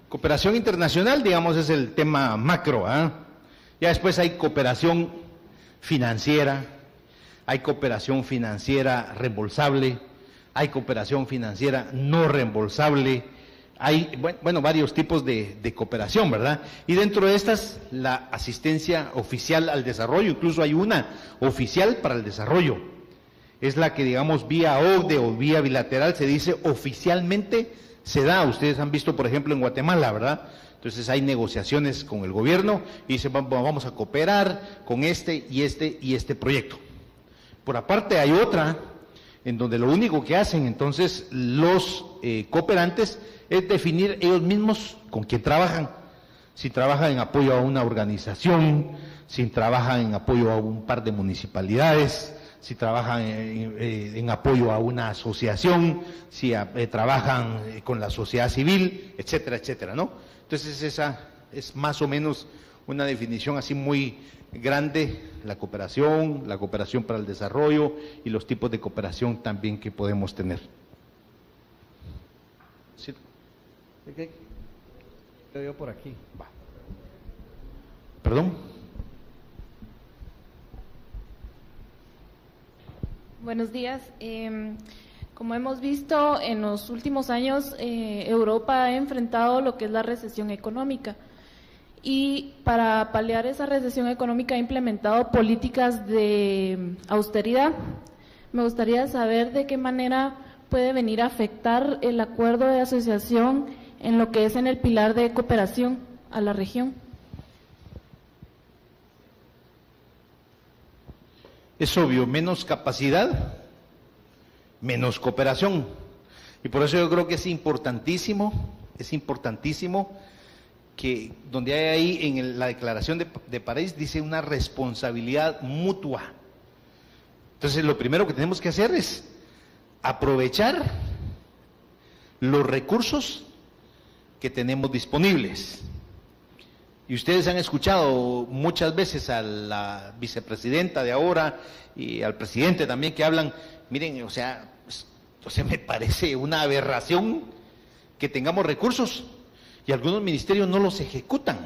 Cooperación internacional, digamos, es el tema macro, ¿eh? Ya después hay cooperación financiera, hay cooperación financiera reembolsable, hay cooperación financiera no reembolsable, hay, bueno, varios tipos de cooperación, ¿verdad? Y dentro de estas, la asistencia oficial al desarrollo, incluso hay una oficial para el desarrollo, es la que, digamos, vía OCDE o vía bilateral se dice oficialmente se da. Ustedes han visto, por ejemplo, en Guatemala, ¿verdad? Entonces hay negociaciones con el gobierno y dicen, vamos a cooperar con este y este proyecto. Por aparte hay otra, en donde lo único que hacen entonces los cooperantes es definir ellos mismos con quién trabajan. Si trabajan en apoyo a una organización, si trabajan en apoyo a un par de municipalidades, si trabajan en apoyo a una asociación, si trabajan con la sociedad civil, etcétera, etcétera, ¿no? Entonces esa es más o menos una definición así muy grande, la cooperación para el desarrollo y los tipos de cooperación también que podemos tener. ¿Sí?
Yo por aquí.
Va. ¿Perdón?
Buenos días. Como hemos visto en los últimos años, Europa ha enfrentado lo que es la recesión económica y para paliar esa recesión económica ha implementado políticas de austeridad. Me gustaría saber de qué manera puede venir a afectar el acuerdo de asociación en lo que es en el pilar de cooperación a la región.
Es obvio, menos capacidad, menos cooperación. Y por eso yo creo que es importantísimo que donde hay ahí en la declaración de París dice una responsabilidad mutua. Entonces lo primero que tenemos que hacer es aprovechar los recursos que tenemos disponibles. Y ustedes han escuchado muchas veces a la vicepresidenta de ahora y al presidente también que hablan, miren, o sea, me parece una aberración que tengamos recursos y algunos ministerios no los ejecutan,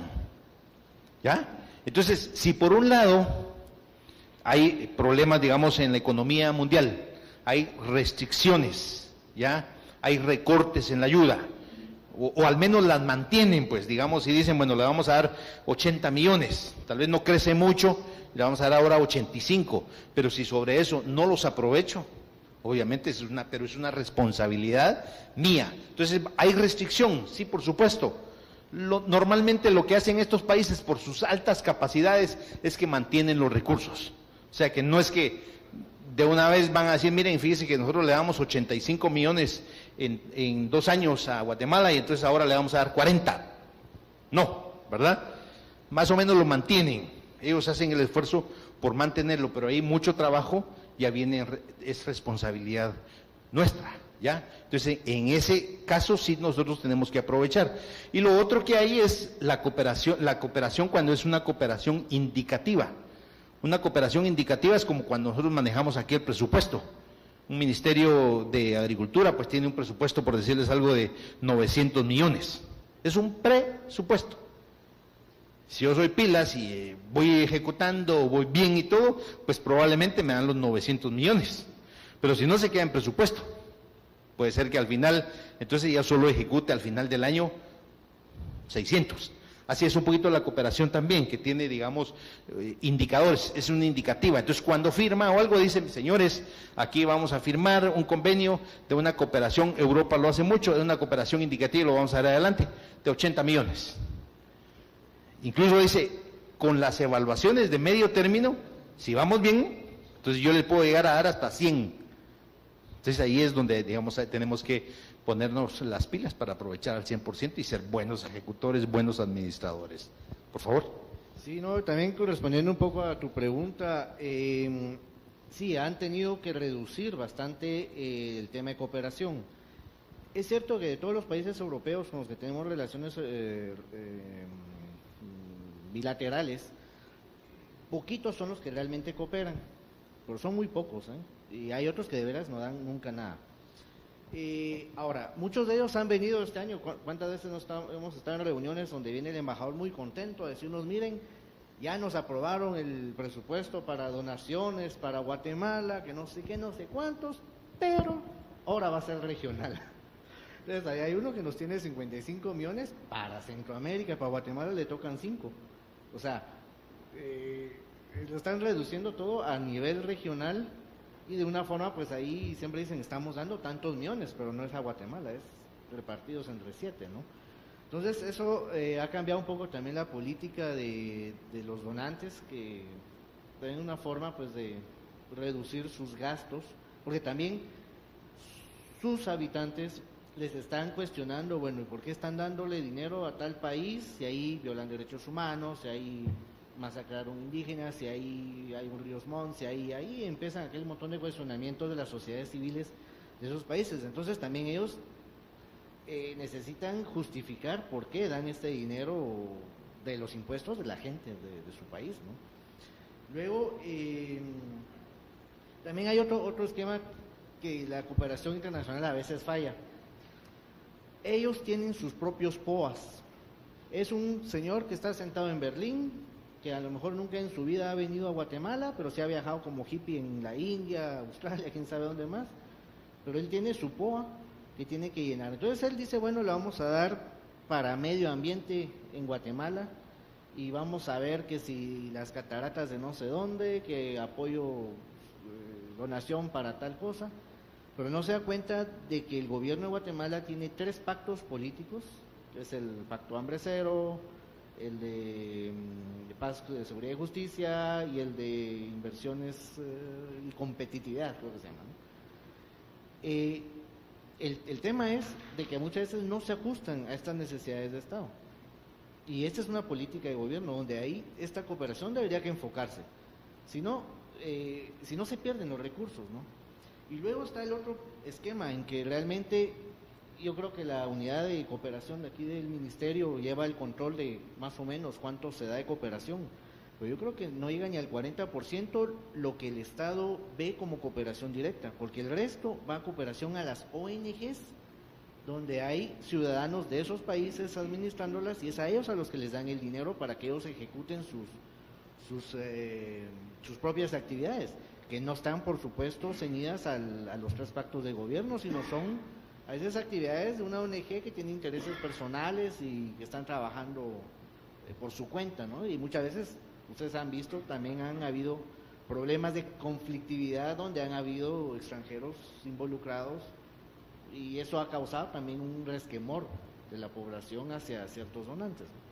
¿ya? Entonces, si por un lado hay problemas, digamos, en la economía mundial, hay restricciones, ¿ya? Hay recortes en la ayuda, o al menos las mantienen, pues, digamos, y dicen, bueno, le vamos a dar 80 millones, tal vez no crece mucho, le vamos a dar ahora 85, pero si sobre eso no los aprovecho, obviamente pero es una responsabilidad mía. Entonces, ¿hay restricción? Sí, por supuesto. Normalmente lo que hacen estos países por sus altas capacidades es que mantienen los recursos. O sea, que no es que de una vez van a decir, miren, fíjense que nosotros le damos 85 millones en 2 años a Guatemala y entonces ahora le vamos a dar 40. No, ¿verdad? Más o menos lo mantienen. Ellos hacen el esfuerzo por mantenerlo, pero hay mucho trabajo, ya viene, es responsabilidad nuestra, ¿ya? Entonces, en ese caso sí nosotros tenemos que aprovechar. Y lo otro que hay es la cooperación cuando es una cooperación indicativa. Una cooperación indicativa es como cuando nosotros manejamos aquí el presupuesto. Un ministerio de Agricultura pues tiene un presupuesto, por decirles algo, de 900 millones. Es un presupuesto. Si yo soy pilas y voy ejecutando, voy bien y todo, pues probablemente me dan los 900 millones. Pero si no se queda en presupuesto, puede ser que al final, entonces ya solo ejecute al final del año 600. Así es un poquito la cooperación también, que tiene, digamos, indicadores, es una indicativa. Entonces, cuando firma o algo, dice, señores, aquí vamos a firmar un convenio de una cooperación, Europa lo hace mucho, de una cooperación indicativa, lo vamos a dar adelante, de 80 millones. Incluso dice, con las evaluaciones de medio término, si vamos bien, entonces yo le puedo llegar a dar hasta 100. Entonces ahí es donde, digamos, tenemos que ponernos las pilas para aprovechar al 100% y ser buenos ejecutores, buenos administradores. Por favor.
Sí, no, también correspondiendo un poco a tu pregunta, sí, han tenido que reducir bastante el tema de cooperación. Es cierto que de todos los países europeos con los que tenemos relaciones bilaterales, poquitos son los que realmente cooperan, pero son muy pocos, y hay otros que de veras no dan nunca nada. Ahora, muchos de ellos han venido este año. ¿Cuántas veces hemos estado en reuniones donde viene el embajador muy contento a decirnos, miren, ya nos aprobaron el presupuesto para donaciones para Guatemala, que no sé qué, no sé cuántos, pero ahora va a ser regional? Entonces, ahí hay uno que nos tiene 55 millones para Centroamérica, para Guatemala le tocan 5. O sea, lo están reduciendo todo a nivel regional. Y de una forma, pues ahí siempre dicen, estamos dando tantos millones, pero no es a Guatemala, es repartidos entre 7, ¿no? Entonces, eso ha cambiado un poco también la política de los donantes, que tienen una forma, pues, de reducir sus gastos, porque también sus habitantes les están cuestionando, bueno, ¿y por qué están dándole dinero a tal país si ahí violan derechos humanos, si ahí masacraron indígenas, si ahí hay un río Montt, si ahí empiezan aquel montón de cuestionamientos de las sociedades civiles de esos países? Entonces también ellos necesitan justificar por qué dan este dinero de los impuestos de la gente de su país, ¿no? Luego, también hay otro esquema que la cooperación internacional a veces falla. Ellos tienen sus propios POAs. Es un señor que está sentado en Berlín, que a lo mejor nunca en su vida ha venido a Guatemala, pero sí ha viajado como hippie en la India, Australia, quién sabe dónde más, pero él tiene su POA que tiene que llenar. Entonces él dice, bueno, le vamos a dar para medio ambiente en Guatemala y vamos a ver que si las cataratas de no sé dónde, que apoyo, donación para tal cosa, pero no se da cuenta de que el gobierno de Guatemala tiene 3 pactos políticos, que es el Pacto Hambre Cero, el de paz, de seguridad y justicia, y el de inversiones y competitividad, creo que se llama, ¿no? El tema es de que muchas veces no se ajustan a estas necesidades de Estado, y esta es una política de gobierno donde ahí esta cooperación debería que enfocarse, si no se pierden los recursos, ¿no? Y luego está el otro esquema en que realmente yo creo que la unidad de cooperación de aquí del ministerio lleva el control de más o menos cuánto se da de cooperación, pero yo creo que no llega ni al 40% lo que el Estado ve como cooperación directa, porque el resto va a cooperación a las ONGs, donde hay ciudadanos de esos países administrándolas, y es a ellos a los que les dan el dinero para que ellos ejecuten sus propias actividades, que no están, por supuesto, ceñidas a los 3 pactos de gobierno, sino son a veces actividades de una ONG que tiene intereses personales y que están trabajando por su cuenta, ¿no? Y muchas veces, ustedes han visto, también han habido problemas de conflictividad donde han habido extranjeros involucrados, y eso ha causado también un resquemor de la población hacia ciertos donantes, ¿no?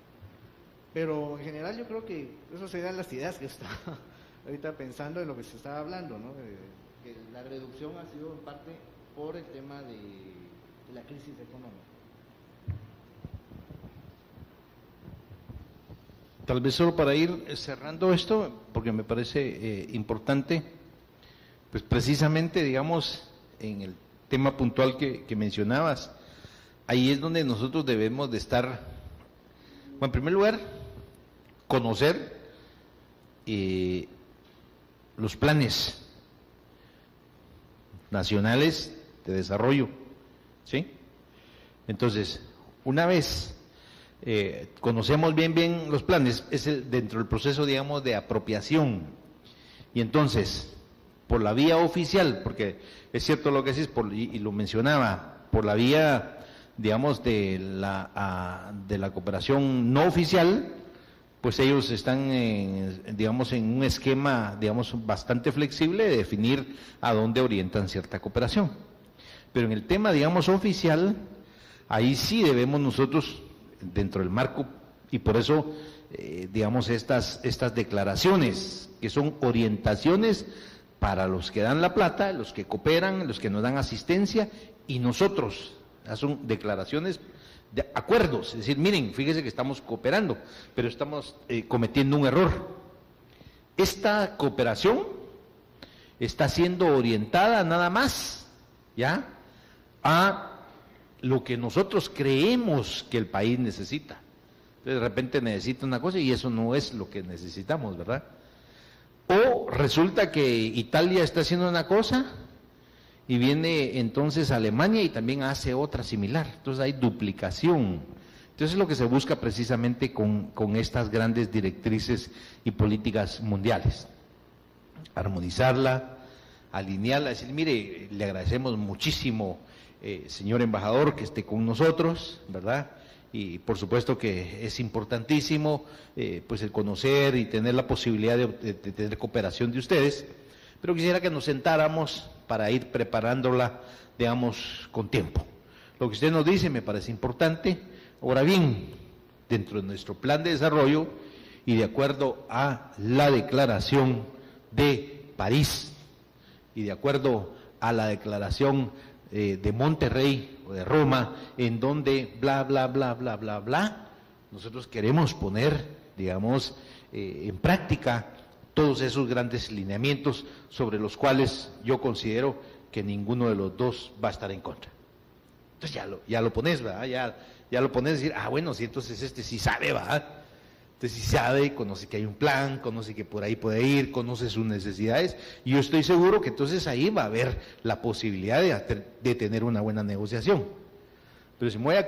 Pero en general yo creo que esas serían las ideas que estaba ahorita pensando en lo que se estaba hablando, ¿no? Que la reducción ha sido en parte por el tema de la crisis económica.
Tal vez solo para ir cerrando esto, porque me parece importante, pues precisamente, digamos, en el tema puntual que mencionabas, ahí es donde nosotros debemos de estar, bueno, en primer lugar, conocer los planes nacionales de desarrollo, ¿sí? Entonces, una vez conocemos bien los planes, es dentro del proceso, digamos, de apropiación, y entonces, por la vía oficial, porque es cierto lo que decís, y lo mencionaba, por la vía, digamos, de la cooperación no oficial, pues ellos están, digamos, en un esquema, digamos, bastante flexible de definir a dónde orientan cierta cooperación. Pero en el tema, digamos, oficial, ahí sí debemos nosotros, dentro del marco, y por eso, digamos, estas declaraciones, que son orientaciones para los que dan la plata, los que cooperan, los que nos dan asistencia, y nosotros, son declaraciones de acuerdos, es decir, miren, fíjense que estamos cooperando, pero estamos cometiendo un error. Esta cooperación está siendo orientada nada más, ¿ya?, a lo que nosotros creemos que el país necesita. Entonces, de repente necesita una cosa y eso no es lo que necesitamos, ¿verdad? O resulta que Italia está haciendo una cosa y viene entonces Alemania y también hace otra similar. Entonces hay duplicación. Entonces es lo que se busca precisamente con estas grandes directrices y políticas mundiales. Armonizarla, alinearla, decir, mire, le agradecemos muchísimo, señor embajador, que esté con nosotros, ¿verdad? Y por supuesto que es importantísimo pues el conocer y tener la posibilidad de tener cooperación de ustedes, pero quisiera que nos sentáramos para ir preparándola, digamos, con tiempo. Lo que usted nos dice me parece importante. Ahora bien, dentro de nuestro plan de desarrollo y de acuerdo a la declaración de París y de acuerdo a la declaración de Monterrey o de Roma, en donde bla, bla, bla, bla, bla, bla, nosotros queremos poner, digamos, en práctica todos esos grandes lineamientos sobre los cuales yo considero que ninguno de los dos va a estar en contra. Entonces ya lo pones, ¿verdad? Ya lo pones a decir, bueno, sí, entonces este sí sabe, ¿verdad? Entonces sí sabe, conoce que hay un plan, conoce que por ahí puede ir, conoce sus necesidades, y yo estoy seguro que entonces ahí va a haber la posibilidad de tener una buena negociación. Pero si me voy a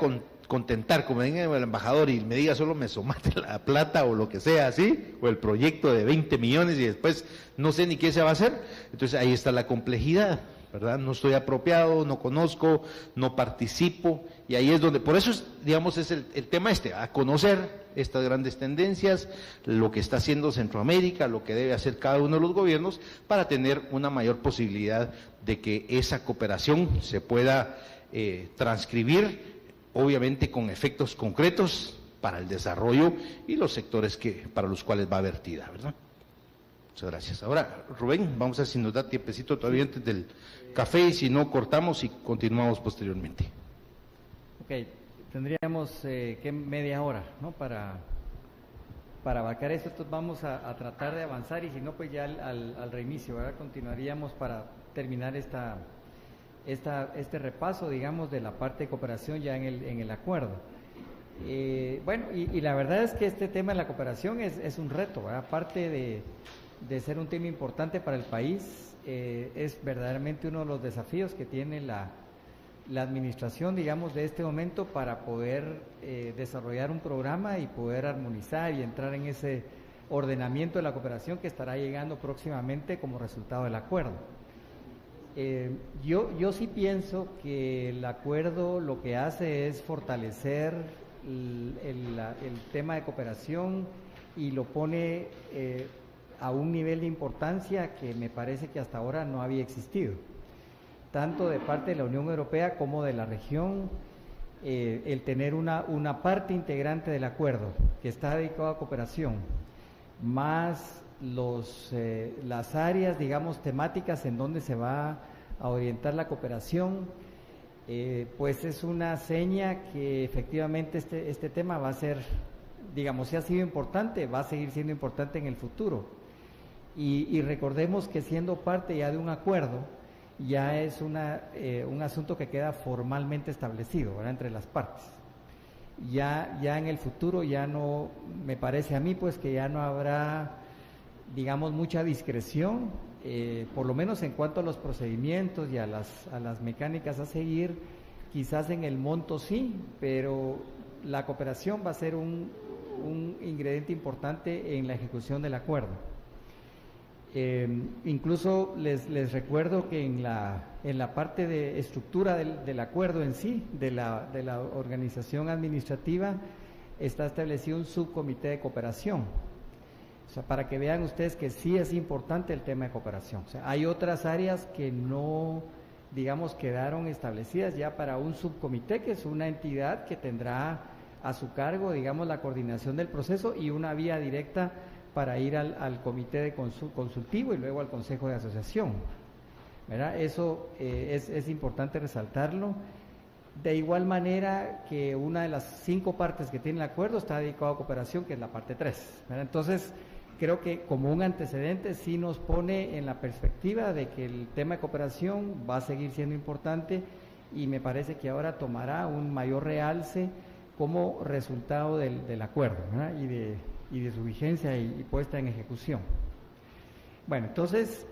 contentar, como venga el embajador y me diga solo me somate la plata o lo que sea así, o el proyecto de 20 millones y después no sé ni qué se va a hacer, entonces ahí está la complejidad, ¿verdad? No estoy apropiado, no conozco, no participo, y ahí es donde, por eso es, digamos, es el tema a conocer estas grandes tendencias, lo que está haciendo Centroamérica, lo que debe hacer cada uno de los gobiernos para tener una mayor posibilidad de que esa cooperación se pueda transcribir, obviamente con efectos concretos para el desarrollo y los sectores para los cuales va vertida, ¿verdad? Muchas gracias. Ahora, Rubén, vamos a ver si nos da tiempecito todavía antes del café, y si no, cortamos y continuamos posteriormente.
Ok, tendríamos que media hora, ¿no?, para abarcar esto. Entonces vamos a tratar de avanzar, y si no, pues ya al reinicio, ¿verdad?, continuaríamos para terminar este repaso, digamos, de la parte de cooperación ya en el acuerdo. Bueno, y la verdad es que este tema de la cooperación es un reto, ¿verdad? Aparte de ser un tema importante para el país, es verdaderamente uno de los desafíos que tiene la administración, digamos, de este momento para poder desarrollar un programa y poder armonizar y entrar en ese ordenamiento de la cooperación que estará llegando próximamente como resultado del acuerdo. Yo sí pienso que el acuerdo lo que hace es fortalecer el tema de cooperación y lo pone a un nivel de importancia que me parece que hasta ahora no había existido, tanto de parte de la Unión Europea como de la región. El tener una parte integrante del acuerdo que está dedicado a cooperación, más las áreas, digamos, temáticas en donde se va a orientar la cooperación, pues es una seña que efectivamente este tema va a ser, digamos, si ha sido importante, va a seguir siendo importante en el futuro. Y recordemos que siendo parte ya de un acuerdo, ya es un asunto que queda formalmente establecido, ¿verdad?, entre las partes. Ya en el futuro ya no, me parece a mí, pues que ya no habrá, digamos, mucha discreción, por lo menos en cuanto a los procedimientos y a las mecánicas a seguir. Quizás en el monto sí, pero la cooperación va a ser un ingrediente importante en la ejecución del acuerdo. Incluso les recuerdo que en la parte de estructura del acuerdo en sí, de la organización administrativa, está establecido un subcomité de cooperación. O sea, para que vean ustedes que sí es importante el tema de cooperación. O sea, hay otras áreas que no, digamos, quedaron establecidas ya para un subcomité, que es una entidad que tendrá a su cargo, digamos, la coordinación del proceso y una vía directa para ir al comité de consultivo y luego al consejo de asociación, ¿verdad? Eso es importante resaltarlo. De igual manera que una de las 5 partes que tiene el acuerdo está dedicado a cooperación, que es la parte 3, ¿verdad? Entonces, creo que como un antecedente sí nos pone en la perspectiva de que el tema de cooperación va a seguir siendo importante y me parece que ahora tomará un mayor realce como resultado del acuerdo, ¿verdad?, y de su vigencia y puesta en ejecución. Bueno, entonces,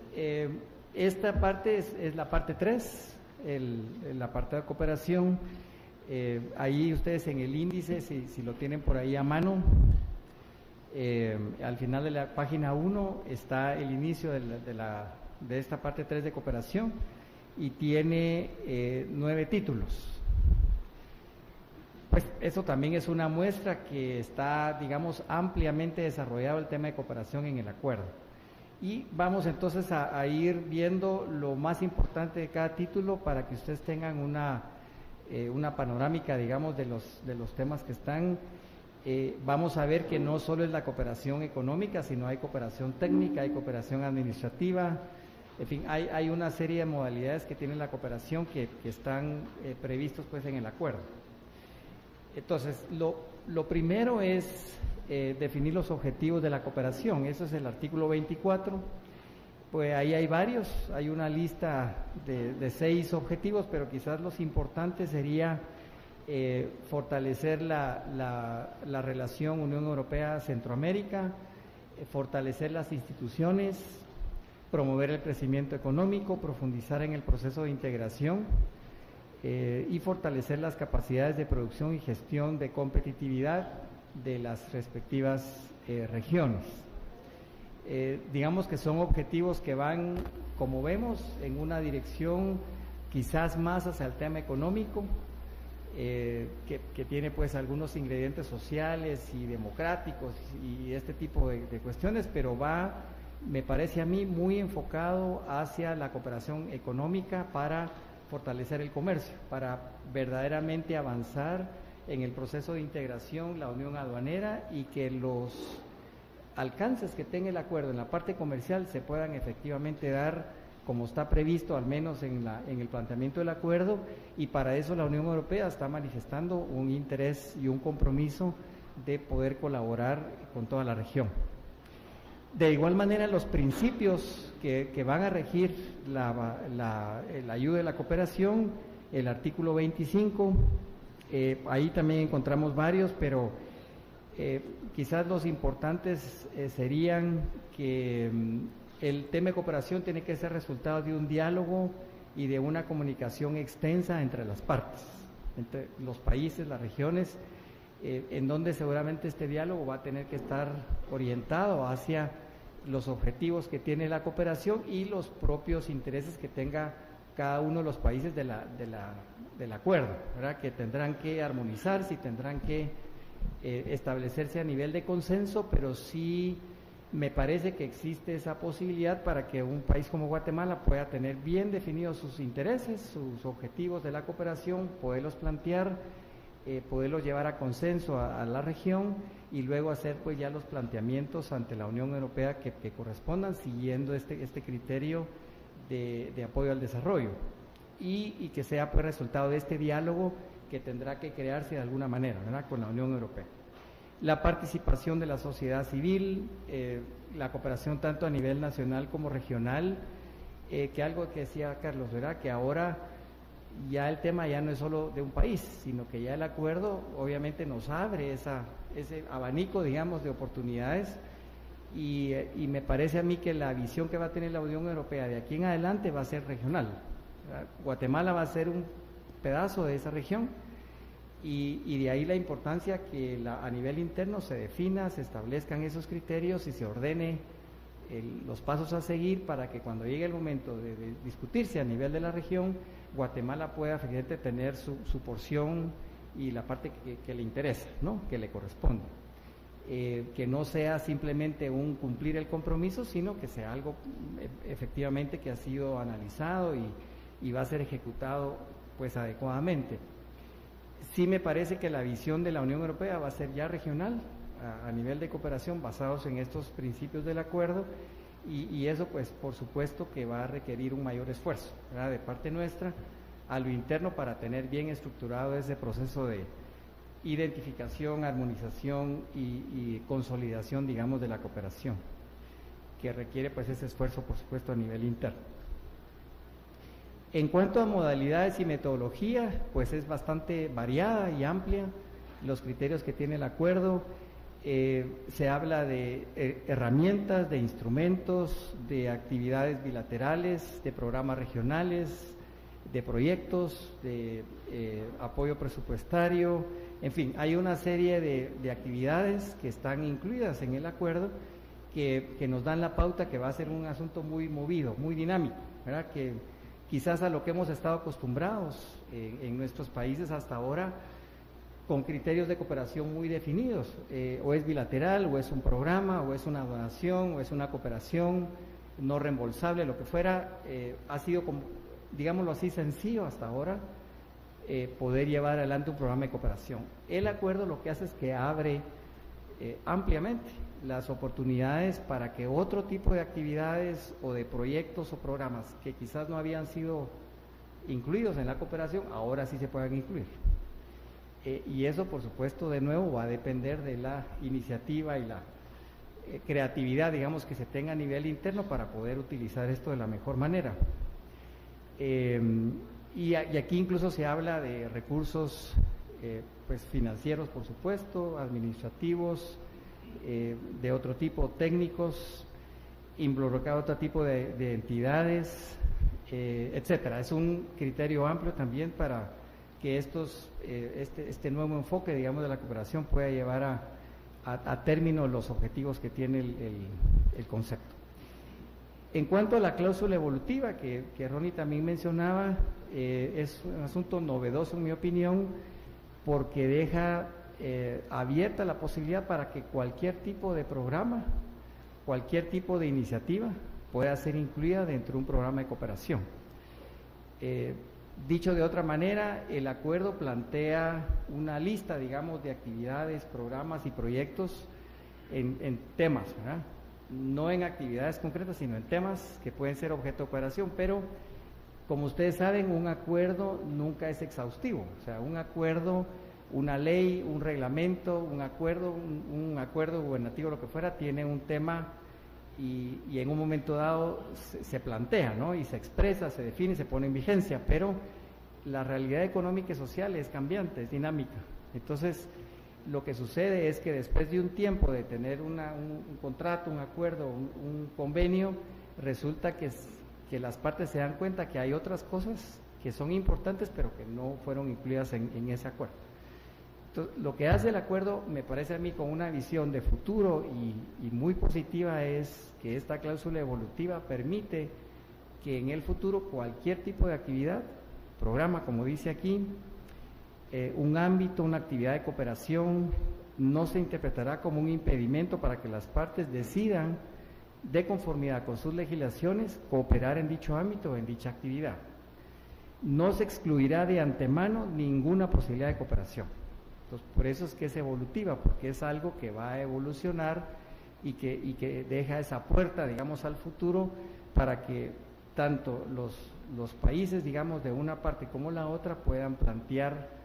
esta parte es la parte 3, el apartado de cooperación. Ahí ustedes en el índice, si lo tienen por ahí a mano, al final de la página 1 está el inicio de esta parte 3 de cooperación y tiene 9 títulos. Pues eso también es una muestra que está, digamos, ampliamente desarrollado el tema de cooperación en el acuerdo. Y vamos entonces a ir viendo lo más importante de cada título para que ustedes tengan una panorámica, digamos, de los temas que están. Vamos a ver que no solo es la cooperación económica, sino hay cooperación técnica, hay cooperación administrativa, en fin, hay una serie de modalidades que tiene la cooperación que están previstos pues en el acuerdo. Entonces, lo primero es definir los objetivos de la cooperación. Eso es el artículo 24. Pues ahí hay varios, hay una lista de 6 objetivos, pero quizás los importantes sería fortalecer la relación Unión Europea-Centroamérica, fortalecer las instituciones, promover el crecimiento económico, profundizar en el proceso de integración, y fortalecer las capacidades de producción y gestión de competitividad de las respectivas regiones. Digamos que son objetivos que van, como vemos, en una dirección quizás más hacia el tema económico, que tiene pues algunos ingredientes sociales y democráticos y este tipo de cuestiones, pero va, me parece a mí, muy enfocado hacia la cooperación económica para fortalecer el comercio, para verdaderamente avanzar en el proceso de integración, la unión aduanera, y que los alcances que tenga el acuerdo en la parte comercial se puedan efectivamente dar como está previsto, al menos en el planteamiento del acuerdo, y para eso la Unión Europea está manifestando un interés y un compromiso de poder colaborar con toda la región. De igual manera, los principios que van a regir la ayuda y la cooperación, el artículo 25, ahí también encontramos varios, pero quizás los importantes serían que el tema de cooperación tiene que ser resultado de un diálogo y de una comunicación extensa entre las partes, entre los países, las regiones, en donde seguramente este diálogo va a tener que estar orientado hacia los objetivos que tiene la cooperación y los propios intereses que tenga cada uno de los países del acuerdo, ¿verdad? Que tendrán que armonizarse y tendrán que establecerse a nivel de consenso, pero sí me parece que existe esa posibilidad para que un país como Guatemala pueda tener bien definidos sus intereses, sus objetivos de la cooperación, poderlos plantear, poderlos llevar a consenso a la región y luego hacer pues ya los planteamientos ante la Unión Europea que correspondan siguiendo este criterio de apoyo al desarrollo y que sea pues resultado de este diálogo que tendrá que crearse de alguna manera, ¿verdad?, con la Unión Europea. La participación de la sociedad civil, la cooperación tanto a nivel nacional como regional, que algo que decía Carlos, ¿verdad?, que ahora ya el tema ya no es solo de un país, sino que ya el acuerdo obviamente nos abre ese abanico, digamos, de oportunidades y me parece a mí que la visión que va a tener la Unión Europea de aquí en adelante va a ser regional, ¿verdad? Guatemala va a ser un pedazo de esa región y de ahí la importancia que a nivel interno se defina, se establezcan esos criterios y se ordene los pasos a seguir para que cuando llegue el momento de discutirse a nivel de la región, Guatemala pueda efectivamente tener su porción y la parte que le interesa, ¿no?, que le corresponde. Que no sea simplemente un cumplir el compromiso, sino que sea algo efectivamente que ha sido analizado y va a ser ejecutado pues adecuadamente. Sí me parece que la visión de la Unión Europea va a ser ya regional, a nivel de cooperación, basados en estos principios del acuerdo, y eso pues por supuesto que va a requerir un mayor esfuerzo, ¿verdad?, de parte nuestra a lo interno para tener bien estructurado ese proceso de identificación, armonización y consolidación, digamos, de la cooperación, que requiere pues ese esfuerzo por supuesto a nivel interno. En cuanto a modalidades y metodología, pues es bastante variada y amplia los criterios que tiene el acuerdo. Se habla de herramientas, de instrumentos, de actividades bilaterales, de programas regionales, de proyectos, de apoyo presupuestario, en fin, hay una serie de actividades que están incluidas en el acuerdo que nos dan la pauta que va a ser un asunto muy movido, muy dinámico, ¿verdad?, que quizás a lo que hemos estado acostumbrados en nuestros países hasta ahora, con criterios de cooperación muy definidos, o es bilateral, o es un programa, o es una donación, o es una cooperación no reembolsable, lo que fuera, ha sido, digámoslo así, sencillo hasta ahora poder llevar adelante un programa de cooperación. El acuerdo lo que hace es que abre ampliamente las oportunidades para que otro tipo de actividades o de proyectos o programas que quizás no habían sido incluidos en la cooperación, ahora sí se puedan incluir. Y eso, por supuesto, de nuevo va a depender de la iniciativa y la creatividad, digamos, que se tenga a nivel interno para poder utilizar esto de la mejor manera. Y aquí incluso se habla de recursos pues financieros, por supuesto, administrativos, de otro tipo, técnicos, involucrar otro tipo de entidades, etcétera. Es un criterio amplio también para que este nuevo enfoque, digamos, de la cooperación pueda llevar a término los objetivos que tiene el concepto. En cuanto a la cláusula evolutiva que Ronnie también mencionaba, es un asunto novedoso en mi opinión, porque deja abierta la posibilidad para que cualquier tipo de programa, cualquier tipo de iniciativa pueda ser incluida dentro de un programa de cooperación. Dicho de otra manera, el acuerdo plantea una lista, digamos, de actividades, programas y proyectos en temas, ¿verdad?, no en actividades concretas, sino en temas que pueden ser objeto de cooperación, pero como ustedes saben, un acuerdo nunca es exhaustivo, o sea, un acuerdo, una ley, un reglamento, un acuerdo gubernativo, lo que fuera, tiene un tema y en un momento dado se plantea, ¿no? Y se expresa, se define, se pone en vigencia, pero la realidad económica y social es cambiante, es dinámica. Entonces, lo que sucede es que después de un tiempo de tener un contrato, un acuerdo, un convenio, resulta que las partes se dan cuenta que hay otras cosas que son importantes, pero que no fueron incluidas en ese acuerdo. Entonces, lo que hace el acuerdo, me parece a mí, con una visión de futuro y muy positiva, es que esta cláusula evolutiva permite que en el futuro cualquier tipo de actividad, programa, como dice aquí, un ámbito, una actividad de cooperación, no se interpretará como un impedimento para que las partes decidan, de conformidad con sus legislaciones, cooperar en dicho ámbito o en dicha actividad. No se excluirá de antemano ninguna posibilidad de cooperación. Entonces, por eso es que es evolutiva, porque es algo que va a evolucionar y que deja esa puerta, digamos, al futuro, para que tanto los países, digamos, de una parte como la otra puedan plantear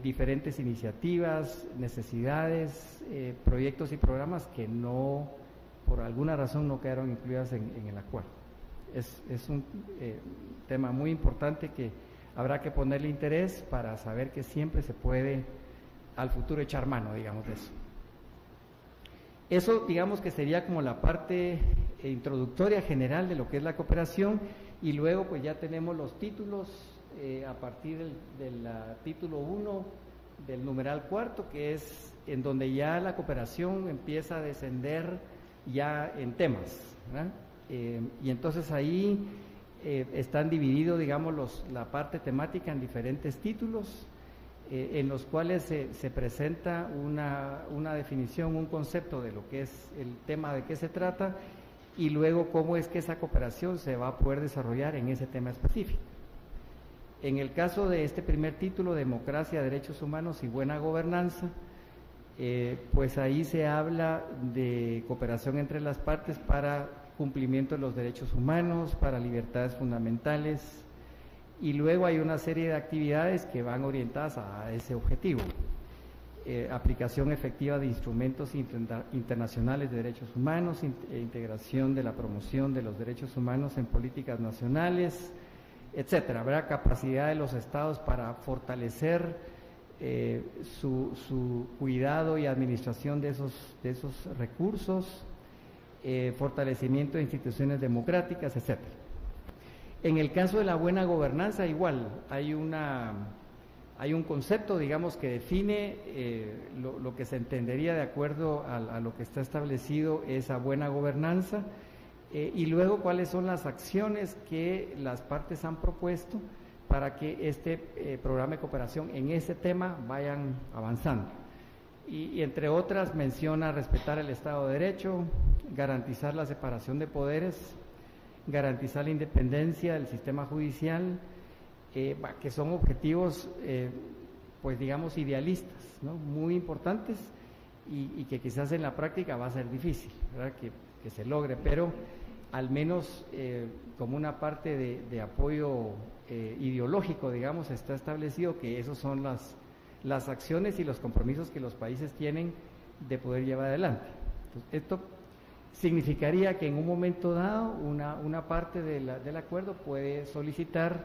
diferentes iniciativas, necesidades, proyectos y programas que no, por alguna razón, no quedaron incluidas en el acuerdo. Es un tema muy importante que habrá que ponerle interés para saber que siempre se puede al futuro echar mano, digamos, de eso. Eso, digamos, que sería como la parte introductoria general de lo que es la cooperación, y luego pues ya tenemos los títulos a partir del título 1 del numeral cuarto, que es en donde ya la cooperación empieza a descender ya en temas, ¿verdad? Y entonces ahí están divididos, digamos, la parte temática en diferentes títulos, en los cuales se presenta una definición, un concepto de lo que es el tema de qué se trata, y luego cómo es que esa cooperación se va a poder desarrollar en ese tema específico. En el caso de este primer título, Democracia, Derechos Humanos y Buena Gobernanza, pues ahí se habla de cooperación entre las partes para cumplimiento de los derechos humanos, para libertades fundamentales, y luego hay una serie de actividades que van orientadas a ese objetivo. Aplicación efectiva de instrumentos internacionales de derechos humanos, integración de la promoción de los derechos humanos en políticas nacionales, etcétera. Habrá capacidad de los estados para fortalecer su cuidado y administración de esos recursos, fortalecimiento de instituciones democráticas, etcétera. En el caso de la buena gobernanza, igual, hay un concepto, digamos, que define lo que se entendería de acuerdo a lo que está establecido esa buena gobernanza, y luego cuáles son las acciones que las partes han propuesto para que este programa de cooperación en ese tema vayan avanzando. Y entre otras menciona respetar el Estado de Derecho, garantizar la separación de poderes, garantizar la independencia del sistema judicial, que son objetivos, pues digamos, idealistas, ¿no? Muy importantes, y que quizás en la práctica va a ser difícil, ¿verdad? Que se logre, pero al menos como una parte de apoyo ideológico, digamos, está establecido que esos son las acciones y los compromisos que los países tienen de poder llevar adelante. Entonces, esto significaría que en un momento dado una parte del acuerdo puede solicitar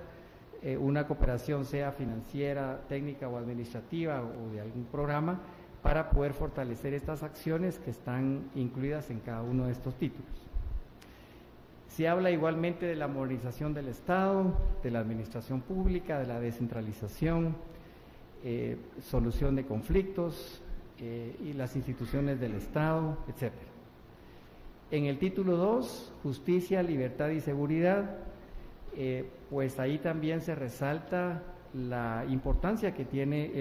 una cooperación, sea financiera, técnica o administrativa, o de algún programa, para poder fortalecer estas acciones que están incluidas en cada uno de estos títulos. Se habla igualmente de la modernización del Estado, de la administración pública, de la descentralización, solución de conflictos y las instituciones del Estado, etcétera. En el título 2, Justicia, Libertad y Seguridad, pues ahí también se resalta la importancia que tiene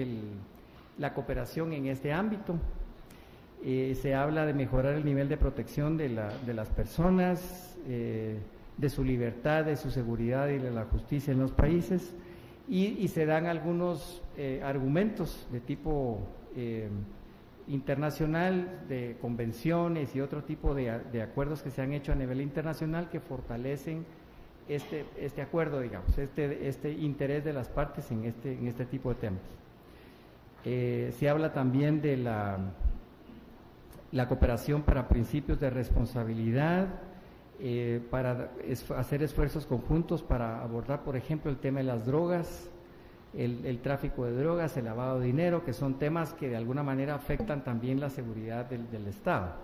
la cooperación en este ámbito. Se habla de mejorar el nivel de protección de las personas, de su libertad, de su seguridad y de la justicia en los países, y se dan algunos argumentos de tipo internacional, de convenciones y otro tipo de acuerdos que se han hecho a nivel internacional que fortalecen este acuerdo, digamos, este interés de las partes en este tipo de temas. Se habla también de la cooperación para principios de responsabilidad, para hacer esfuerzos conjuntos para abordar, por ejemplo, el tema de las drogas, el tráfico de drogas, el lavado de dinero, que son temas que de alguna manera afectan también la seguridad del Estado.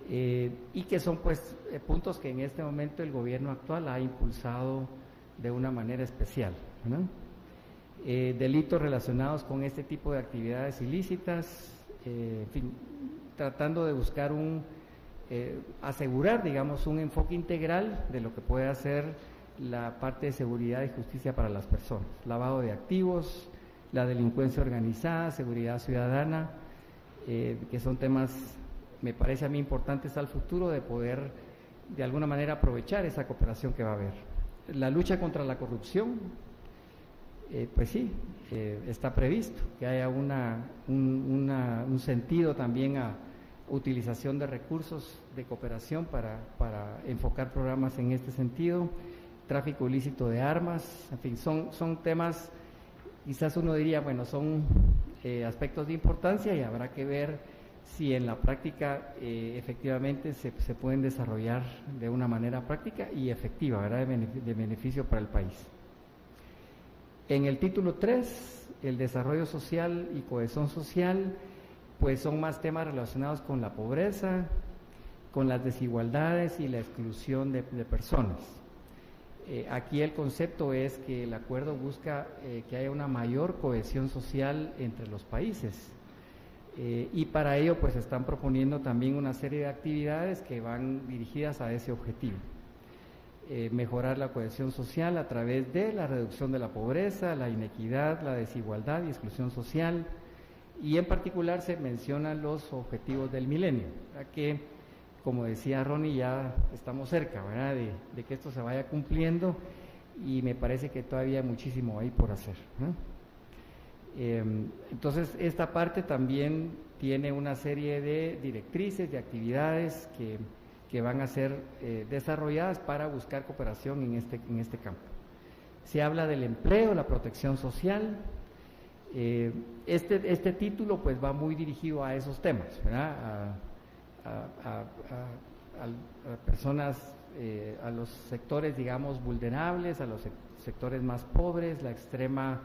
Y que son pues puntos que en este momento el gobierno actual ha impulsado de una manera especial, ¿no? Delitos relacionados con este tipo de actividades ilícitas, en fin, tratando de buscar asegurar, digamos, un enfoque integral de lo que puede hacer la parte de seguridad y justicia para las personas, lavado de activos, la delincuencia organizada, seguridad ciudadana, que son temas, me parece a mí, importantes al futuro de poder de alguna manera aprovechar esa cooperación que va a haber. La lucha contra la corrupción, pues sí, está previsto que haya un sentido también a utilización de recursos de cooperación para enfocar programas en este sentido, tráfico ilícito de armas, en fin, son temas, quizás uno diría, bueno, son aspectos de importancia y habrá que ver si en la práctica efectivamente se pueden desarrollar de una manera práctica y efectiva, ¿verdad?, de beneficio para el país. En el título 3, el desarrollo social y cohesión social, pues son más temas relacionados con la pobreza, con las desigualdades y la exclusión de personas. Aquí el concepto es que el acuerdo busca que haya una mayor cohesión social entre los países, y para ello pues están proponiendo también una serie de actividades que van dirigidas a ese objetivo. Mejorar la cohesión social a través de la reducción de la pobreza, la inequidad, la desigualdad y exclusión social, y en particular se mencionan los objetivos del milenio, que, como decía Ronnie, ya estamos cerca, ¿verdad?, de que esto se vaya cumpliendo, y me parece que todavía hay muchísimo ahí por hacer, ¿no? Entonces, esta parte también tiene una serie de directrices, de actividades que van a ser desarrolladas para buscar cooperación en este campo. Se habla del empleo, la protección social. Este título pues va muy dirigido a esos temas, ¿verdad?, a personas, a los sectores, digamos, vulnerables, a los sectores más pobres, la extrema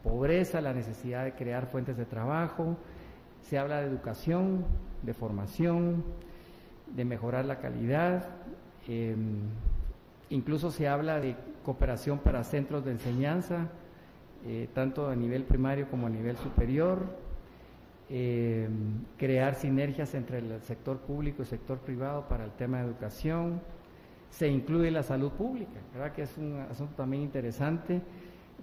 pobreza, la necesidad de crear fuentes de trabajo. Se habla de educación, de formación, de mejorar la calidad, incluso se habla de cooperación para centros de enseñanza, tanto a nivel primario como a nivel superior, crear sinergias entre el sector público y el sector privado para el tema de educación. Se incluye la salud pública, ¿verdad?, que es un asunto también interesante,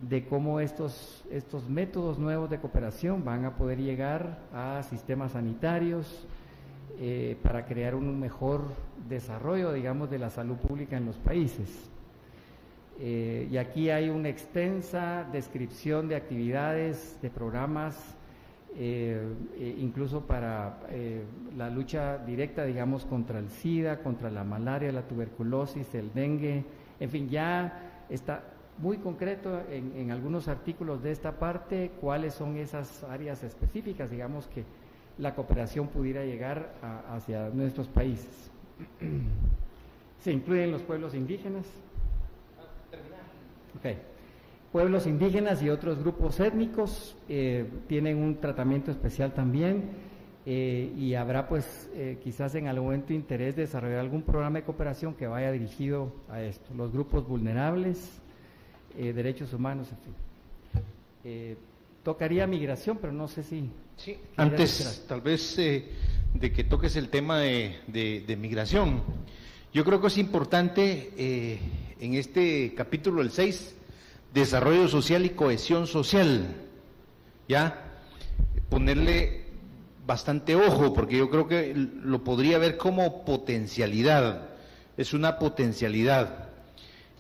de cómo estos métodos nuevos de cooperación van a poder llegar a sistemas sanitarios para crear un mejor desarrollo, digamos, de la salud pública en los países. Y aquí hay una extensa descripción de actividades, de programas, incluso para la lucha directa, digamos, contra el SIDA, contra la malaria, la tuberculosis, el dengue, en fin, ya está muy concreto en algunos artículos de esta parte cuáles son esas áreas específicas, digamos, que la cooperación pudiera llegar hacia nuestros países. Se incluyen los pueblos indígenas. Okay. Pueblos indígenas y otros grupos étnicos tienen un tratamiento especial también, y habrá pues quizás en algún momento interés de desarrollar algún programa de cooperación que vaya dirigido a esto. Los grupos vulnerables, derechos humanos, en fin. Tocaría migración, pero no sé si...
Sí, antes tal vez de que toques el tema de migración, yo creo que es importante en este capítulo, el 6, desarrollo social y cohesión social, ya, ponerle bastante ojo, porque yo creo que lo podría ver como potencialidad, es una potencialidad.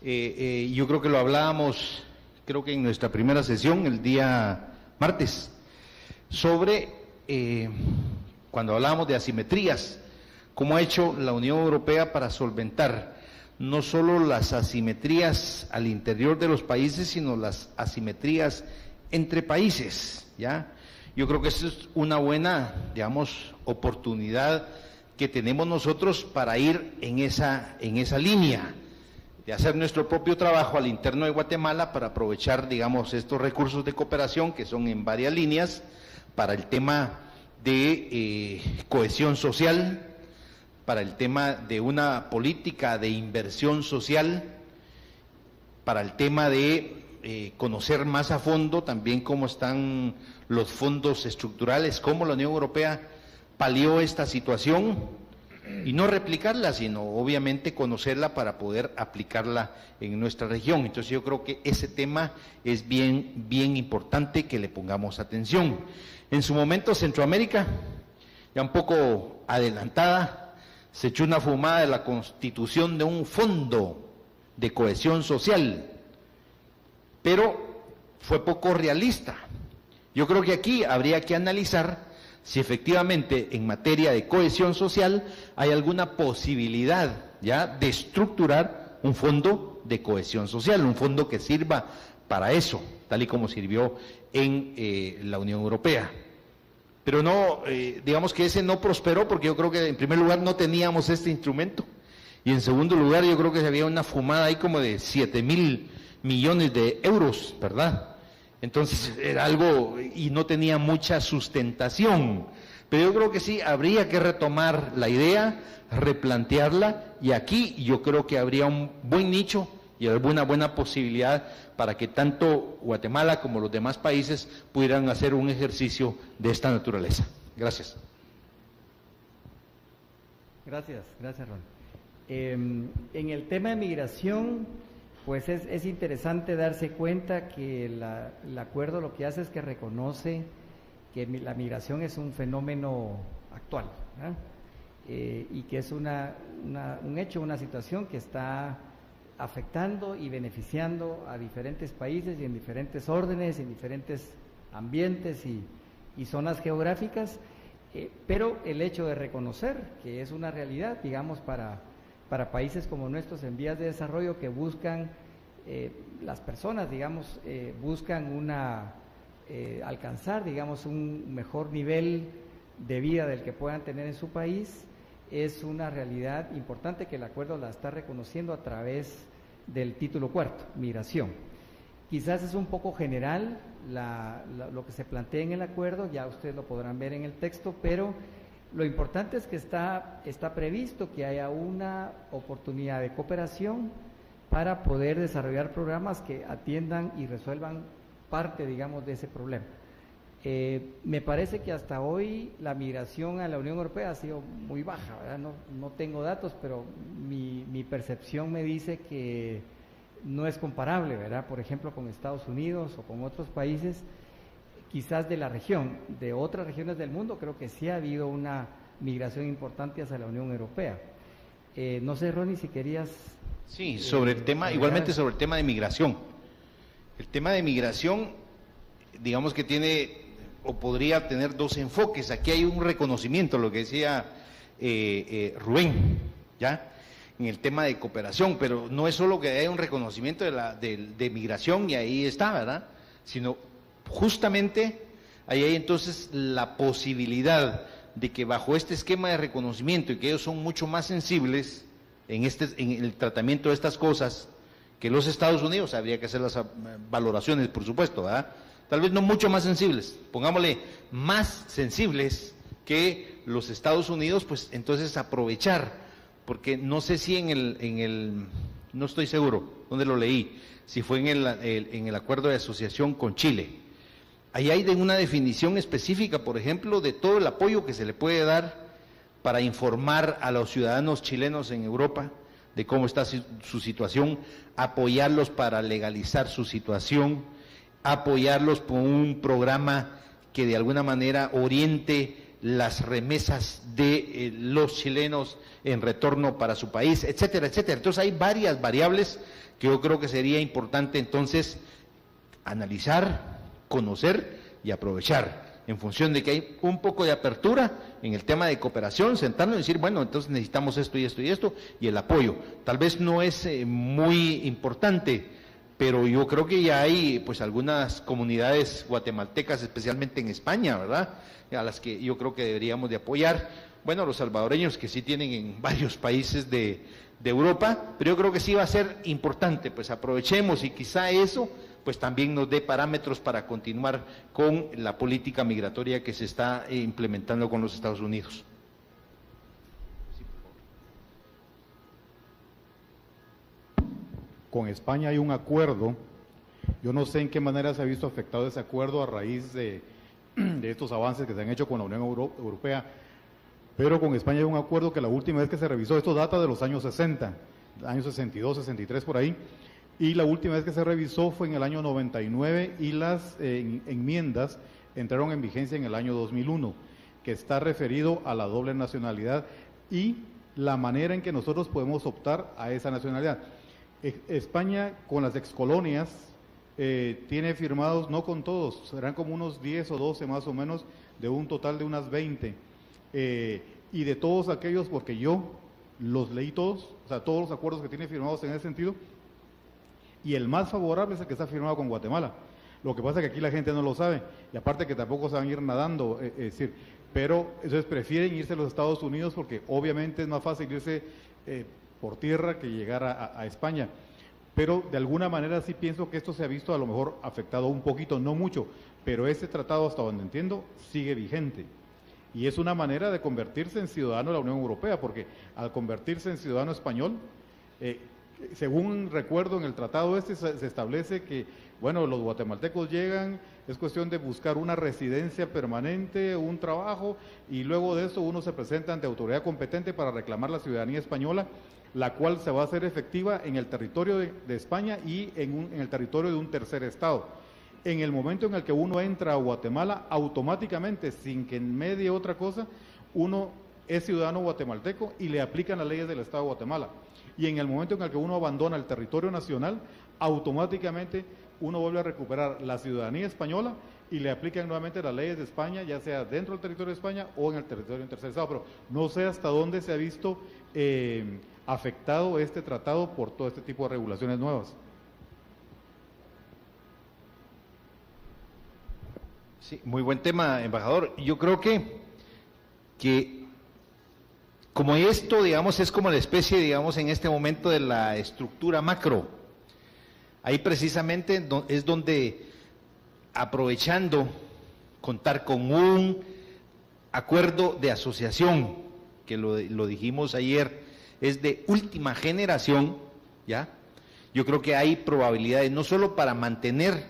Yo creo que lo hablábamos, creo que en nuestra primera sesión, el día martes, sobre cuando hablábamos de asimetrías, cómo ha hecho la Unión Europea para solventar no solo las asimetrías al interior de los países, sino las asimetrías entre países, ¿ya? Yo creo que esa es una buena, digamos, oportunidad que tenemos nosotros para ir en esa línea, de hacer nuestro propio trabajo al interno de Guatemala para aprovechar, digamos, estos recursos de cooperación que son en varias líneas para el tema de cohesión social, para el tema de una política de inversión social, para el tema de conocer más a fondo también cómo están los fondos estructurales, cómo la Unión Europea palió esta situación, y no replicarla, sino obviamente conocerla para poder aplicarla en nuestra región. Entonces yo creo que ese tema es bien importante que le pongamos atención. En su momento Centroamérica, ya un poco adelantada, se echó una fumada de la constitución de un fondo de cohesión social, pero fue poco realista. Yo creo que aquí habría que analizar si efectivamente en materia de cohesión social hay alguna posibilidad ya de estructurar un fondo de cohesión social, un fondo que sirva para eso, tal y como sirvió en la Unión Europea. Pero no, digamos que ese no prosperó porque yo creo que en primer lugar no teníamos este instrumento y en segundo lugar yo creo que había una fumada ahí como de 7.000 millones de euros, ¿verdad? Entonces era algo y no tenía mucha sustentación, pero yo creo que sí habría que retomar la idea, replantearla, y aquí yo creo que habría un buen nicho y alguna buena posibilidad para que tanto Guatemala como los demás países pudieran hacer un ejercicio de esta naturaleza. Gracias.
Gracias, Ron. En el tema de migración, pues es interesante darse cuenta que el acuerdo lo que hace es que reconoce que la migración es un fenómeno actual, ¿verdad? Y que es un hecho, una situación que está afectando y beneficiando a diferentes países y en diferentes órdenes, en diferentes ambientes y zonas geográficas, pero el hecho de reconocer que es una realidad, digamos, para países como nuestros en vías de desarrollo que buscan, las personas, digamos, buscan alcanzar, digamos, un mejor nivel de vida del que puedan tener en su país, es una realidad importante que el acuerdo la está reconociendo a través del título cuarto, migración. Quizás es un poco general lo que se plantea en el acuerdo, ya ustedes lo podrán ver en el texto, pero lo importante es que está previsto que haya una oportunidad de cooperación para poder desarrollar programas que atiendan y resuelvan parte, digamos, de ese problema. Me parece que hasta hoy la migración a la Unión Europea ha sido muy baja, ¿verdad? No tengo datos, pero mi percepción me dice que no es comparable, ¿verdad? Por ejemplo, con Estados Unidos o con otros países, quizás de la región. De otras regiones del mundo creo que sí ha habido una migración importante hacia la Unión Europea. No sé, Ronnie, si querías...
Sí, sobre el tema, igualmente sobre el tema de migración. El tema de migración, digamos que tiene o podría tener dos enfoques. Aquí hay un reconocimiento, lo que decía Rubén, ¿ya? En el tema de cooperación, pero no es solo que haya un reconocimiento de migración y ahí está, ¿verdad? Sino justamente ahí hay entonces la posibilidad de que bajo este esquema de reconocimiento y que ellos son mucho más sensibles en el tratamiento de estas cosas que los Estados Unidos, habría que hacer las valoraciones, por supuesto, ¿verdad? Tal vez no mucho más sensibles, pongámosle más sensibles que los Estados Unidos, pues entonces aprovechar, porque no sé si no estoy seguro dónde lo leí, si fue en el acuerdo de asociación con Chile. Ahí hay una definición específica, por ejemplo, de todo el apoyo que se le puede dar para informar a los ciudadanos chilenos en Europa de cómo está su situación, apoyarlos para legalizar su situación, apoyarlos con un programa que de alguna manera oriente las remesas de los chilenos en retorno para su país, etcétera, etcétera. Entonces hay varias variables que yo creo que sería importante entonces analizar, conocer y aprovechar, en función de que hay un poco de apertura en el tema de cooperación, sentarnos y decir, bueno, entonces necesitamos esto y esto y esto, y el apoyo. Tal vez no es muy importante, pero yo creo que ya hay pues algunas comunidades guatemaltecas, especialmente en España, ¿verdad?, a las que yo creo que deberíamos de apoyar. Bueno, los salvadoreños que sí tienen en varios países de Europa, pero yo creo que sí va a ser importante, pues aprovechemos y quizá eso pues también nos dé parámetros para continuar con la política migratoria que se está implementando con los Estados Unidos.
Con España hay un acuerdo, yo no sé en qué manera se ha visto afectado ese acuerdo a raíz de estos avances que se han hecho con la Unión Europea, pero con España hay un acuerdo que la última vez que se revisó, esto data de los años 60, años 62, 63 por ahí, y la última vez que se revisó fue en el año 99 y las enmiendas entraron en vigencia en el año 2001, que está referido a la doble nacionalidad y la manera en que nosotros podemos optar a esa nacionalidad. España con las excolonias tiene firmados, no con todos, serán como unos 10 o 12 más o menos, de un total de unas 20, y de todos aquellos, porque yo los leí todos, o sea, todos los acuerdos que tiene firmados en ese sentido, y el más favorable es el que está firmado con Guatemala. Lo que pasa es que aquí la gente no lo sabe, y aparte que tampoco se van a ir nadando, es decir, pero entonces prefieren irse a los Estados Unidos porque obviamente es más fácil irse por tierra que llegar a España. Pero de alguna manera sí pienso que esto se ha visto a lo mejor afectado un poquito, no mucho, pero ese tratado, hasta donde entiendo, sigue vigente. Y es una manera de convertirse en ciudadano de la Unión Europea, porque al convertirse en ciudadano español, según recuerdo en el tratado se establece que, bueno, los guatemaltecos llegan, es cuestión de buscar una residencia permanente, un trabajo, y luego de eso uno se presenta ante autoridad competente para reclamar la ciudadanía española, la cual se va a hacer efectiva en el territorio de España y en el territorio de un tercer estado. En el momento en el que uno entra a Guatemala, automáticamente, sin que en medie otra cosa, uno es ciudadano guatemalteco y le aplican las leyes del Estado de Guatemala. Y en el momento en el que uno abandona el territorio nacional, automáticamente uno vuelve a recuperar la ciudadanía española y le aplican nuevamente las leyes de España, ya sea dentro del territorio de España o en el territorio de un tercer estado. Pero no sé hasta dónde se ha visto afectado este tratado por todo este tipo de regulaciones nuevas.
Sí, muy buen tema, embajador. Yo creo que como esto, digamos, es como la especie, digamos, en este momento de la estructura macro, ahí precisamente es donde, aprovechando contar con un acuerdo de asociación, que lo dijimos ayer, es de última generación, ¿ya? Yo creo que hay probabilidades no solo para mantener,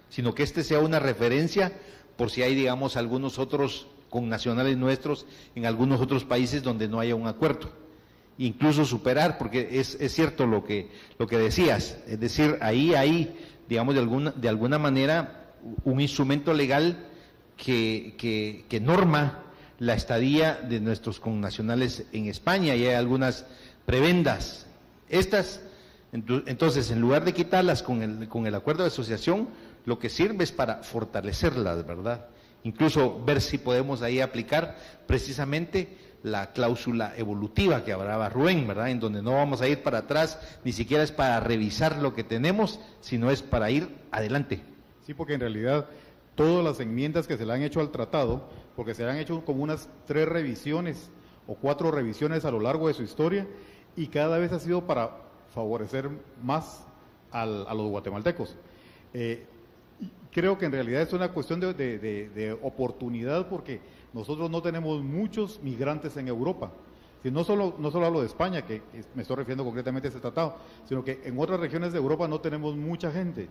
sino que este sea una referencia por si hay, digamos, algunos otros connacionales nuestros en algunos otros países donde no haya un acuerdo, incluso superar, porque es cierto lo que decías, es decir, ahí hay, digamos, de alguna manera un instrumento legal que norma la estadía de nuestros connacionales en España, y hay algunas prebendas. Estas, entonces, en lugar de quitarlas con el acuerdo de asociación, lo que sirve es para fortalecerlas, ¿verdad? Incluso ver si podemos ahí aplicar precisamente la cláusula evolutiva que hablaba Rubén, ¿verdad? En donde no vamos a ir para atrás, ni siquiera es para revisar lo que tenemos, sino es para ir adelante.
Sí, porque en realidad todas las enmiendas que se le han hecho al tratado, porque se le han hecho como unas 3 revisiones o 4 revisiones a lo largo de su historia, y cada vez ha sido para favorecer más a los guatemaltecos. Creo que en realidad es una cuestión de oportunidad, porque nosotros no tenemos muchos migrantes en Europa. No solo hablo de España, que me estoy refiriendo concretamente a este tratado, sino que en otras regiones de Europa no tenemos mucha gente.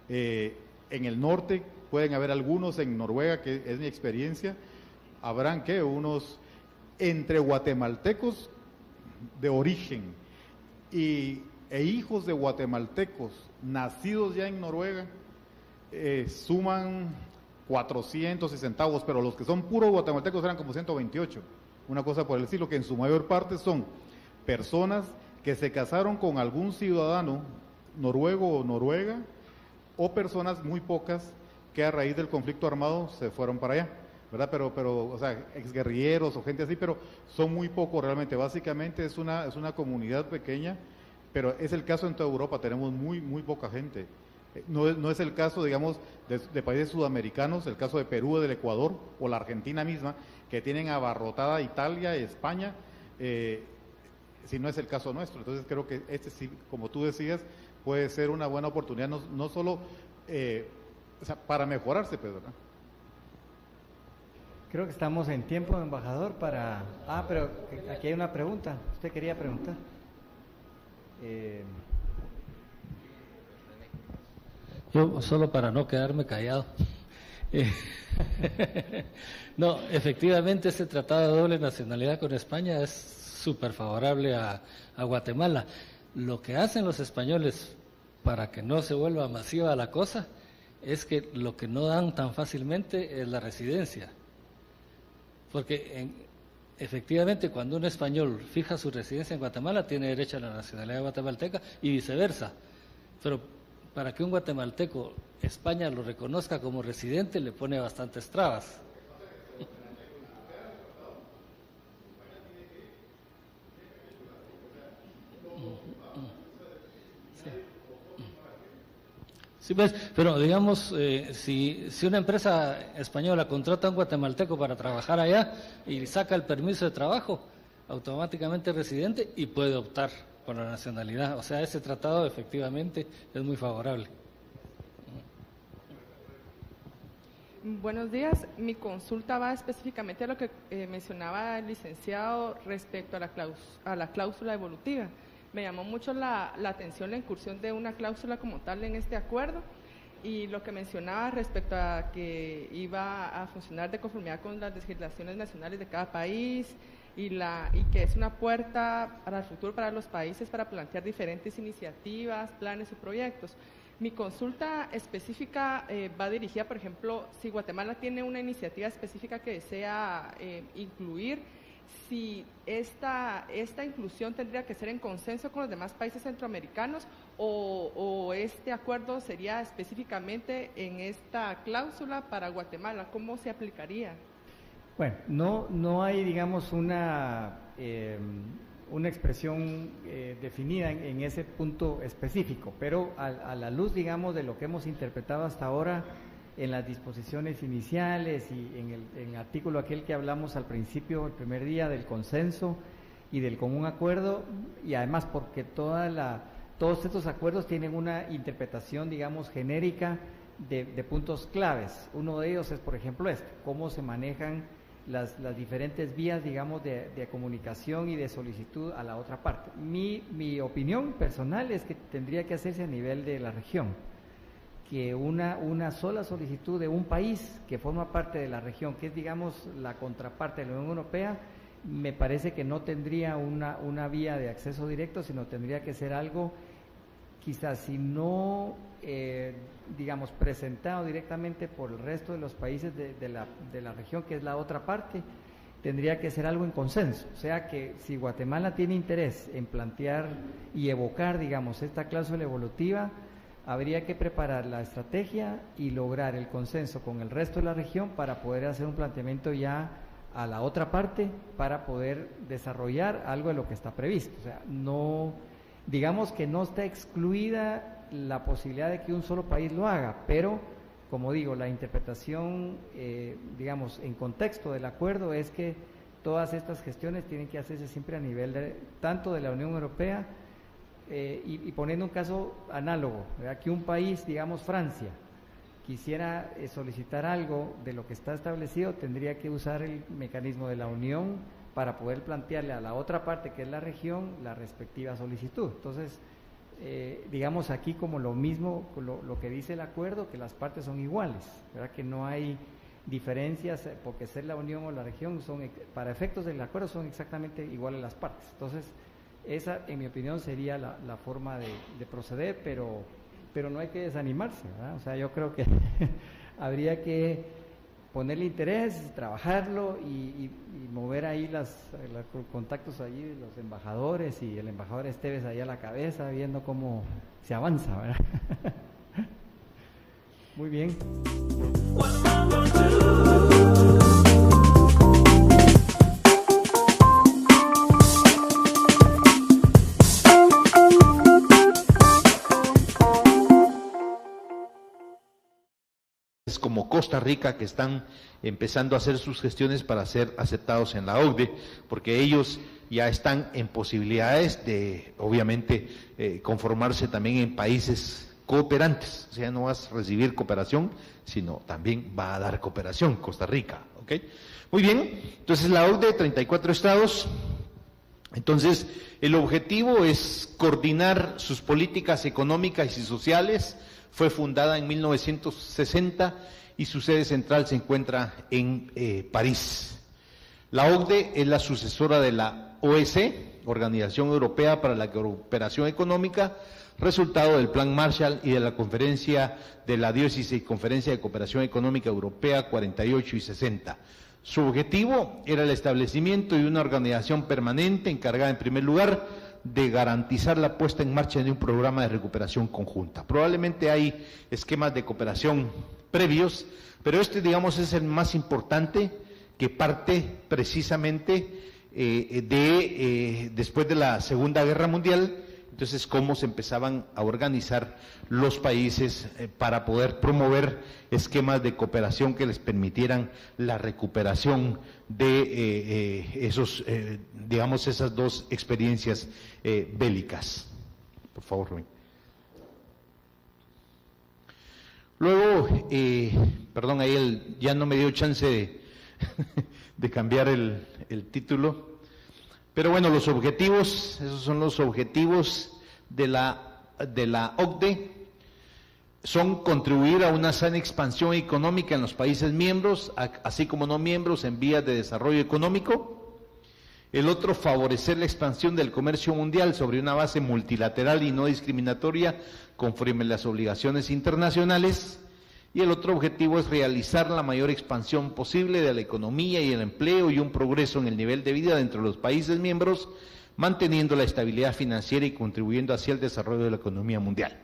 En el norte pueden haber algunos, en Noruega, que es mi experiencia, habrán unos entre guatemaltecos de origen e hijos de guatemaltecos nacidos ya en Noruega, suman 400 y centavos, pero los que son puros guatemaltecos eran como 128, una cosa por el estilo, que en su mayor parte son personas que se casaron con algún ciudadano noruego o noruega, o personas muy pocas que a raíz del conflicto armado se fueron para allá, ¿verdad? Pero o sea, exguerrilleros o gente así, pero son muy pocos realmente. Básicamente es una comunidad pequeña pero es el caso en toda Europa, tenemos muy poca gente. No es el caso, digamos, de países sudamericanos, el caso de Perú, del Ecuador o la Argentina misma, que tienen abarrotada Italia, España, si no es el caso nuestro. Entonces creo que este sí, como tú decías, puede ser una buena oportunidad, no solo o sea, para mejorarse, Pedro, ¿no?
Creo que estamos en tiempo, embajador, para... pero aquí hay una pregunta. ¿Usted quería preguntar?
Yo, solo para no quedarme callado. No, efectivamente, este tratado de doble nacionalidad con España es súper favorable a Guatemala. Lo que hacen los españoles para que no se vuelva masiva la cosa es que lo que no dan tan fácilmente es la residencia. Porque efectivamente cuando un español fija su residencia en Guatemala tiene derecho a la nacionalidad guatemalteca y viceversa. Pero para que un guatemalteco España lo reconozca como residente le pone bastantes trabas. Sí, pues, pero digamos, si una empresa española contrata a un guatemalteco para trabajar allá y saca el permiso de trabajo, automáticamente es residente y puede optar por la nacionalidad. O sea, ese tratado efectivamente es muy favorable.
Buenos días. Mi consulta va específicamente a lo que mencionaba el licenciado respecto a la cláusula evolutiva. Me llamó mucho la atención la incursión de una cláusula como tal en este acuerdo y lo que mencionaba respecto a que iba a funcionar de conformidad con las legislaciones nacionales de cada país y que es una puerta para el futuro para los países para plantear diferentes iniciativas, planes y proyectos. Mi consulta específica va dirigida, por ejemplo, si Guatemala tiene una iniciativa específica que desea incluir, si esta inclusión tendría que ser en consenso con los demás países centroamericanos o este acuerdo sería específicamente en esta cláusula para Guatemala, ¿cómo se aplicaría?
Bueno, no hay, digamos, una expresión definida en ese punto específico, pero a la luz, digamos, de lo que hemos interpretado hasta ahora en las disposiciones iniciales y en el artículo aquel que hablamos al principio, el primer día, del consenso y del común acuerdo, y además porque todos estos acuerdos tienen una interpretación, digamos, genérica de puntos claves. Uno de ellos es, por ejemplo, cómo se manejan las diferentes vías, digamos, de comunicación y de solicitud a la otra parte. Mi opinión personal es que tendría que hacerse a nivel de la región, que una sola solicitud de un país que forma parte de la región, que es, digamos, la contraparte de la Unión Europea, me parece que no tendría una vía de acceso directo, sino tendría que ser algo, quizás si no, digamos, presentado directamente por el resto de los países de la región, que es la otra parte, tendría que ser algo en consenso. O sea que si Guatemala tiene interés en plantear y evocar, digamos, esta cláusula evolutiva, habría que preparar la estrategia y lograr el consenso con el resto de la región para poder hacer un planteamiento ya a la otra parte para poder desarrollar algo de lo que está previsto. O sea, no, digamos que no está excluida la posibilidad de que un solo país lo haga, pero, como digo, la interpretación, digamos, en contexto del acuerdo es que todas estas gestiones tienen que hacerse siempre a nivel tanto de la Unión Europea, y poniendo un caso análogo, ¿verdad? Que un país, digamos Francia, quisiera solicitar algo de lo que está establecido, tendría que usar el mecanismo de la Unión para poder plantearle a la otra parte, que es la región, la respectiva solicitud. Entonces, digamos aquí como lo mismo, lo que dice el acuerdo, que las partes son iguales, ¿verdad? Que no hay diferencias, porque ser la Unión o la región, para efectos del acuerdo son exactamente iguales las partes. Entonces, esa, en mi opinión, sería la forma de proceder, pero no hay que desanimarse, ¿verdad? O sea, yo creo que habría que ponerle interés, trabajarlo y mover ahí los contactos allí de los embajadores y el embajador Esteves ahí a la cabeza, viendo cómo se avanza, ¿verdad? Muy bien.
Costa Rica, que están empezando a hacer sus gestiones para ser aceptados en la OCDE, porque ellos ya están en posibilidades de, obviamente, conformarse también en países cooperantes. O sea, no vas a recibir cooperación, sino también va a dar cooperación Costa Rica, ¿ok? Muy bien, entonces la OCDE, 34 estados. Entonces, el objetivo es coordinar sus políticas económicas y sociales. Fue fundada en 1960 y su sede central se encuentra en París. La OCDE es la sucesora de la OEC, Organización Europea para la Cooperación Económica, resultado del Plan Marshall y de la Conferencia de la 16 Conferencia de Cooperación Económica Europea 48 y 60. Su objetivo era el establecimiento de una organización permanente encargada, en primer lugar, de garantizar la puesta en marcha de un programa de recuperación conjunta. Probablemente hay esquemas de cooperación previos, pero este, digamos, es el más importante, que parte precisamente después de la Segunda Guerra Mundial. Entonces, cómo se empezaban a organizar los países para poder promover esquemas de cooperación que les permitieran la recuperación de digamos, esas dos experiencias bélicas. Por favor, Rubén. Luego, perdón, ahí ya no me dio chance de cambiar el título. Pero bueno, los objetivos, esos son los objetivos de la OCDE, son contribuir a una sana expansión económica en los países miembros, así como no miembros en vías de desarrollo económico. El otro, favorecer la expansión del comercio mundial sobre una base multilateral y no discriminatoria conforme a las obligaciones internacionales. Y el otro objetivo es realizar la mayor expansión posible de la economía y el empleo y un progreso en el nivel de vida dentro de los países miembros, manteniendo la estabilidad financiera y contribuyendo hacia el desarrollo de la economía mundial.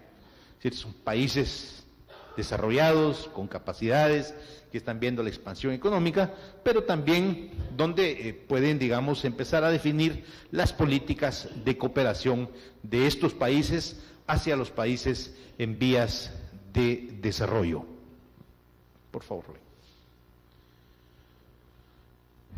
Es decir, son países desarrollados, con capacidades, que están viendo la expansión económica, pero también donde pueden, digamos, empezar a definir las políticas de cooperación de estos países hacia los países en vías de desarrollo. Por favor, Rubén.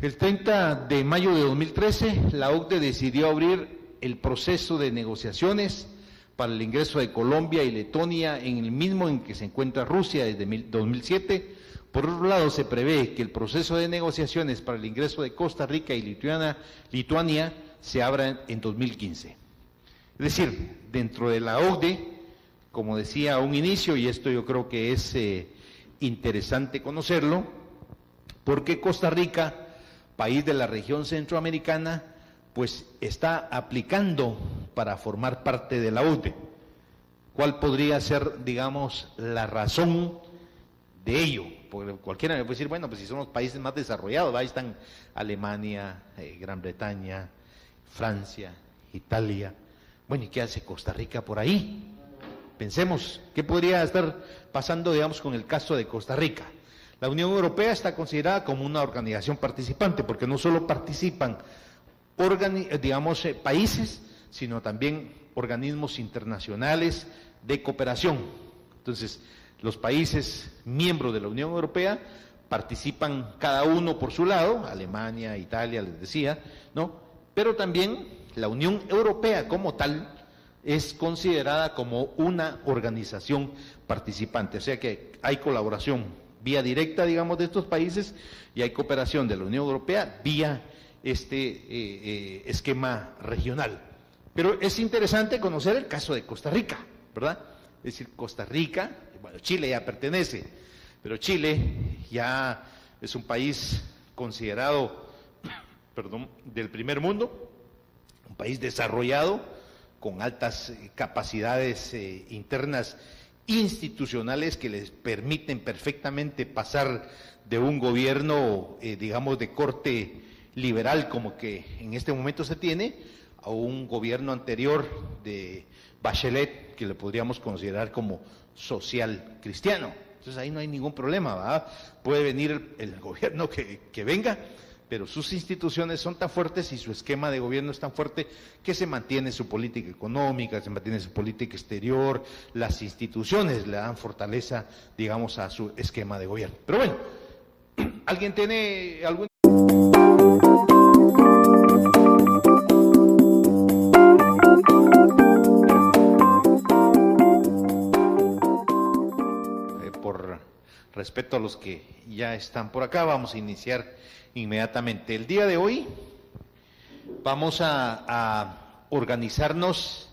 El 30 de mayo de 2013, la OCDE decidió abrir el proceso de negociaciones para el ingreso de Colombia y Letonia en el mismo en que se encuentra Rusia desde 2007. Por otro lado, se prevé que el proceso de negociaciones para el ingreso de Costa Rica y Lituania se abra en 2015. Es decir, dentro de la OCDE, como decía a un inicio, y esto yo creo que es interesante conocerlo, porque Costa Rica, país de la región centroamericana, pues está aplicando para formar parte de la OCDE. ¿Cuál podría ser, digamos, la razón de ello? Porque cualquiera me puede decir, bueno, pues si son los países más desarrollados, ahí están Alemania, Gran Bretaña, Francia, Italia. Bueno, ¿y qué hace Costa Rica por ahí? Pensemos, ¿qué podría estar pasando, digamos, con el caso de Costa Rica? La Unión Europea está considerada como una organización participante, porque no solo participan, digamos, países, sino también organismos internacionales de cooperación. Entonces, los países miembros de la Unión Europea participan cada uno por su lado, Alemania, Italia, les decía, ¿no? Pero también la Unión Europea como tal es considerada como una organización participante, o sea que hay colaboración vía directa, digamos, de estos países, y hay cooperación de la Unión Europea vía este esquema regional. Pero es interesante conocer el caso de Costa Rica, ¿verdad? Es decir, Costa Rica, bueno, Chile ya pertenece, pero Chile ya es un país considerado, del primer mundo, un país desarrollado, con altas capacidades internas institucionales que les permiten perfectamente pasar de un gobierno, digamos, de corte liberal como que en este momento se tiene, a un gobierno anterior de Bachelet, que le podríamos considerar como social cristiano. Entonces ahí no hay ningún problema, ¿verdad? Puede venir el gobierno que venga, pero sus instituciones son tan fuertes y su esquema de gobierno es tan fuerte que se mantiene su política económica, se mantiene su política exterior, las instituciones le dan fortaleza, digamos, a su esquema de gobierno. Pero bueno, ¿alguien tiene algún... Por respeto a los que ya están por acá, vamos a iniciar inmediatamente. El día de hoy vamos a organizarnos,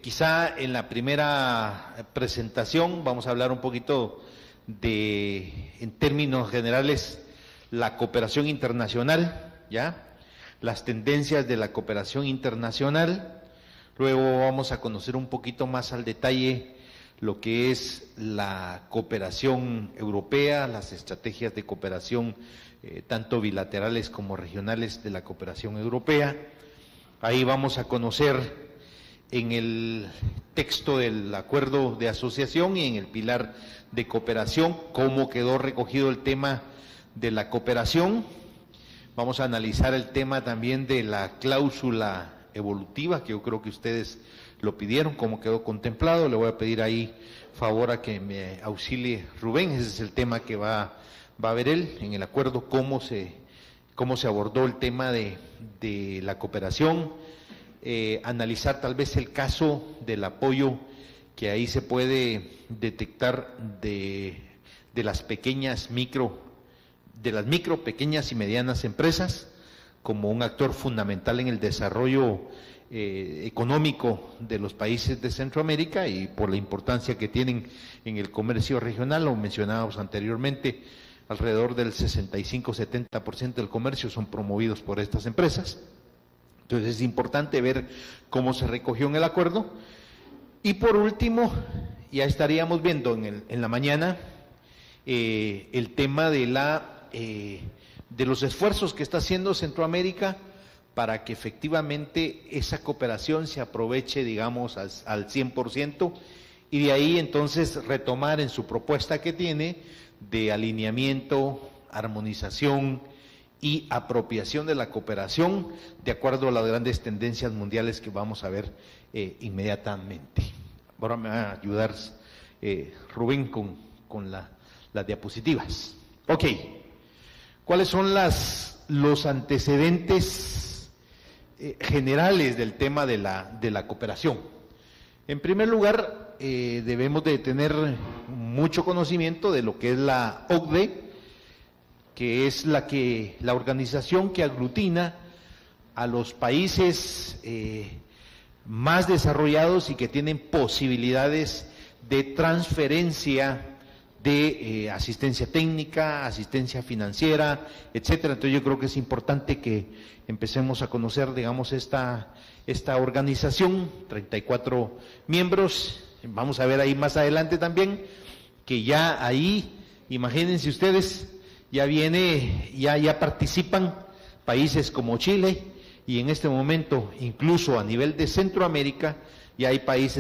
quizá en la primera presentación vamos a hablar un poquito de, en términos generales, la cooperación internacional, ¿ya? Las tendencias de la cooperación internacional. Luego vamos a conocer un poquito más al detalle lo que es la cooperación europea, las estrategias de cooperación tanto bilaterales como regionales de la cooperación europea. Ahí vamos a conocer en el texto del acuerdo de asociación y en el pilar de cooperación cómo quedó recogido el tema de la cooperación. Vamos a analizar el tema también de la cláusula evolutiva, que yo creo que ustedes lo pidieron, cómo quedó contemplado. Le voy a pedir ahí favor a que me auxilie Rubén, ese es el tema que va a ver él en el acuerdo, cómo se abordó el tema de la cooperación, analizar tal vez el caso del apoyo que ahí se puede detectar de las micro, pequeñas y medianas empresas como un actor fundamental en el desarrollo económico de los países de Centroamérica y por la importancia que tienen en el comercio regional. Lo mencionábamos anteriormente, alrededor del 65-70% del comercio son promovidos por estas empresas. Entonces es importante ver cómo se recogió en el acuerdo. Y por último, ya estaríamos viendo en la mañana el tema de los esfuerzos que está haciendo Centroamérica para que efectivamente esa cooperación se aproveche, digamos, al 100%, y de ahí entonces retomar en su propuesta que tiene de alineamiento, armonización y apropiación de la cooperación de acuerdo a las grandes tendencias mundiales que vamos a ver inmediatamente. Ahora me va a ayudar Rubén con las diapositivas. Ok, ¿cuáles son los antecedentes generales del tema de la cooperación? En primer lugar, debemos de tener mucho conocimiento de lo que es la OCDE, que es la organización que aglutina a los países más desarrollados y que tienen posibilidades de transferencia de asistencia técnica, asistencia financiera, etcétera. Entonces yo creo que es importante que empecemos a conocer, digamos, esta organización, 34 miembros. Vamos a ver ahí más adelante también que ya ahí, imagínense ustedes, ya participan países como Chile, y en este momento incluso a nivel de Centroamérica ya hay países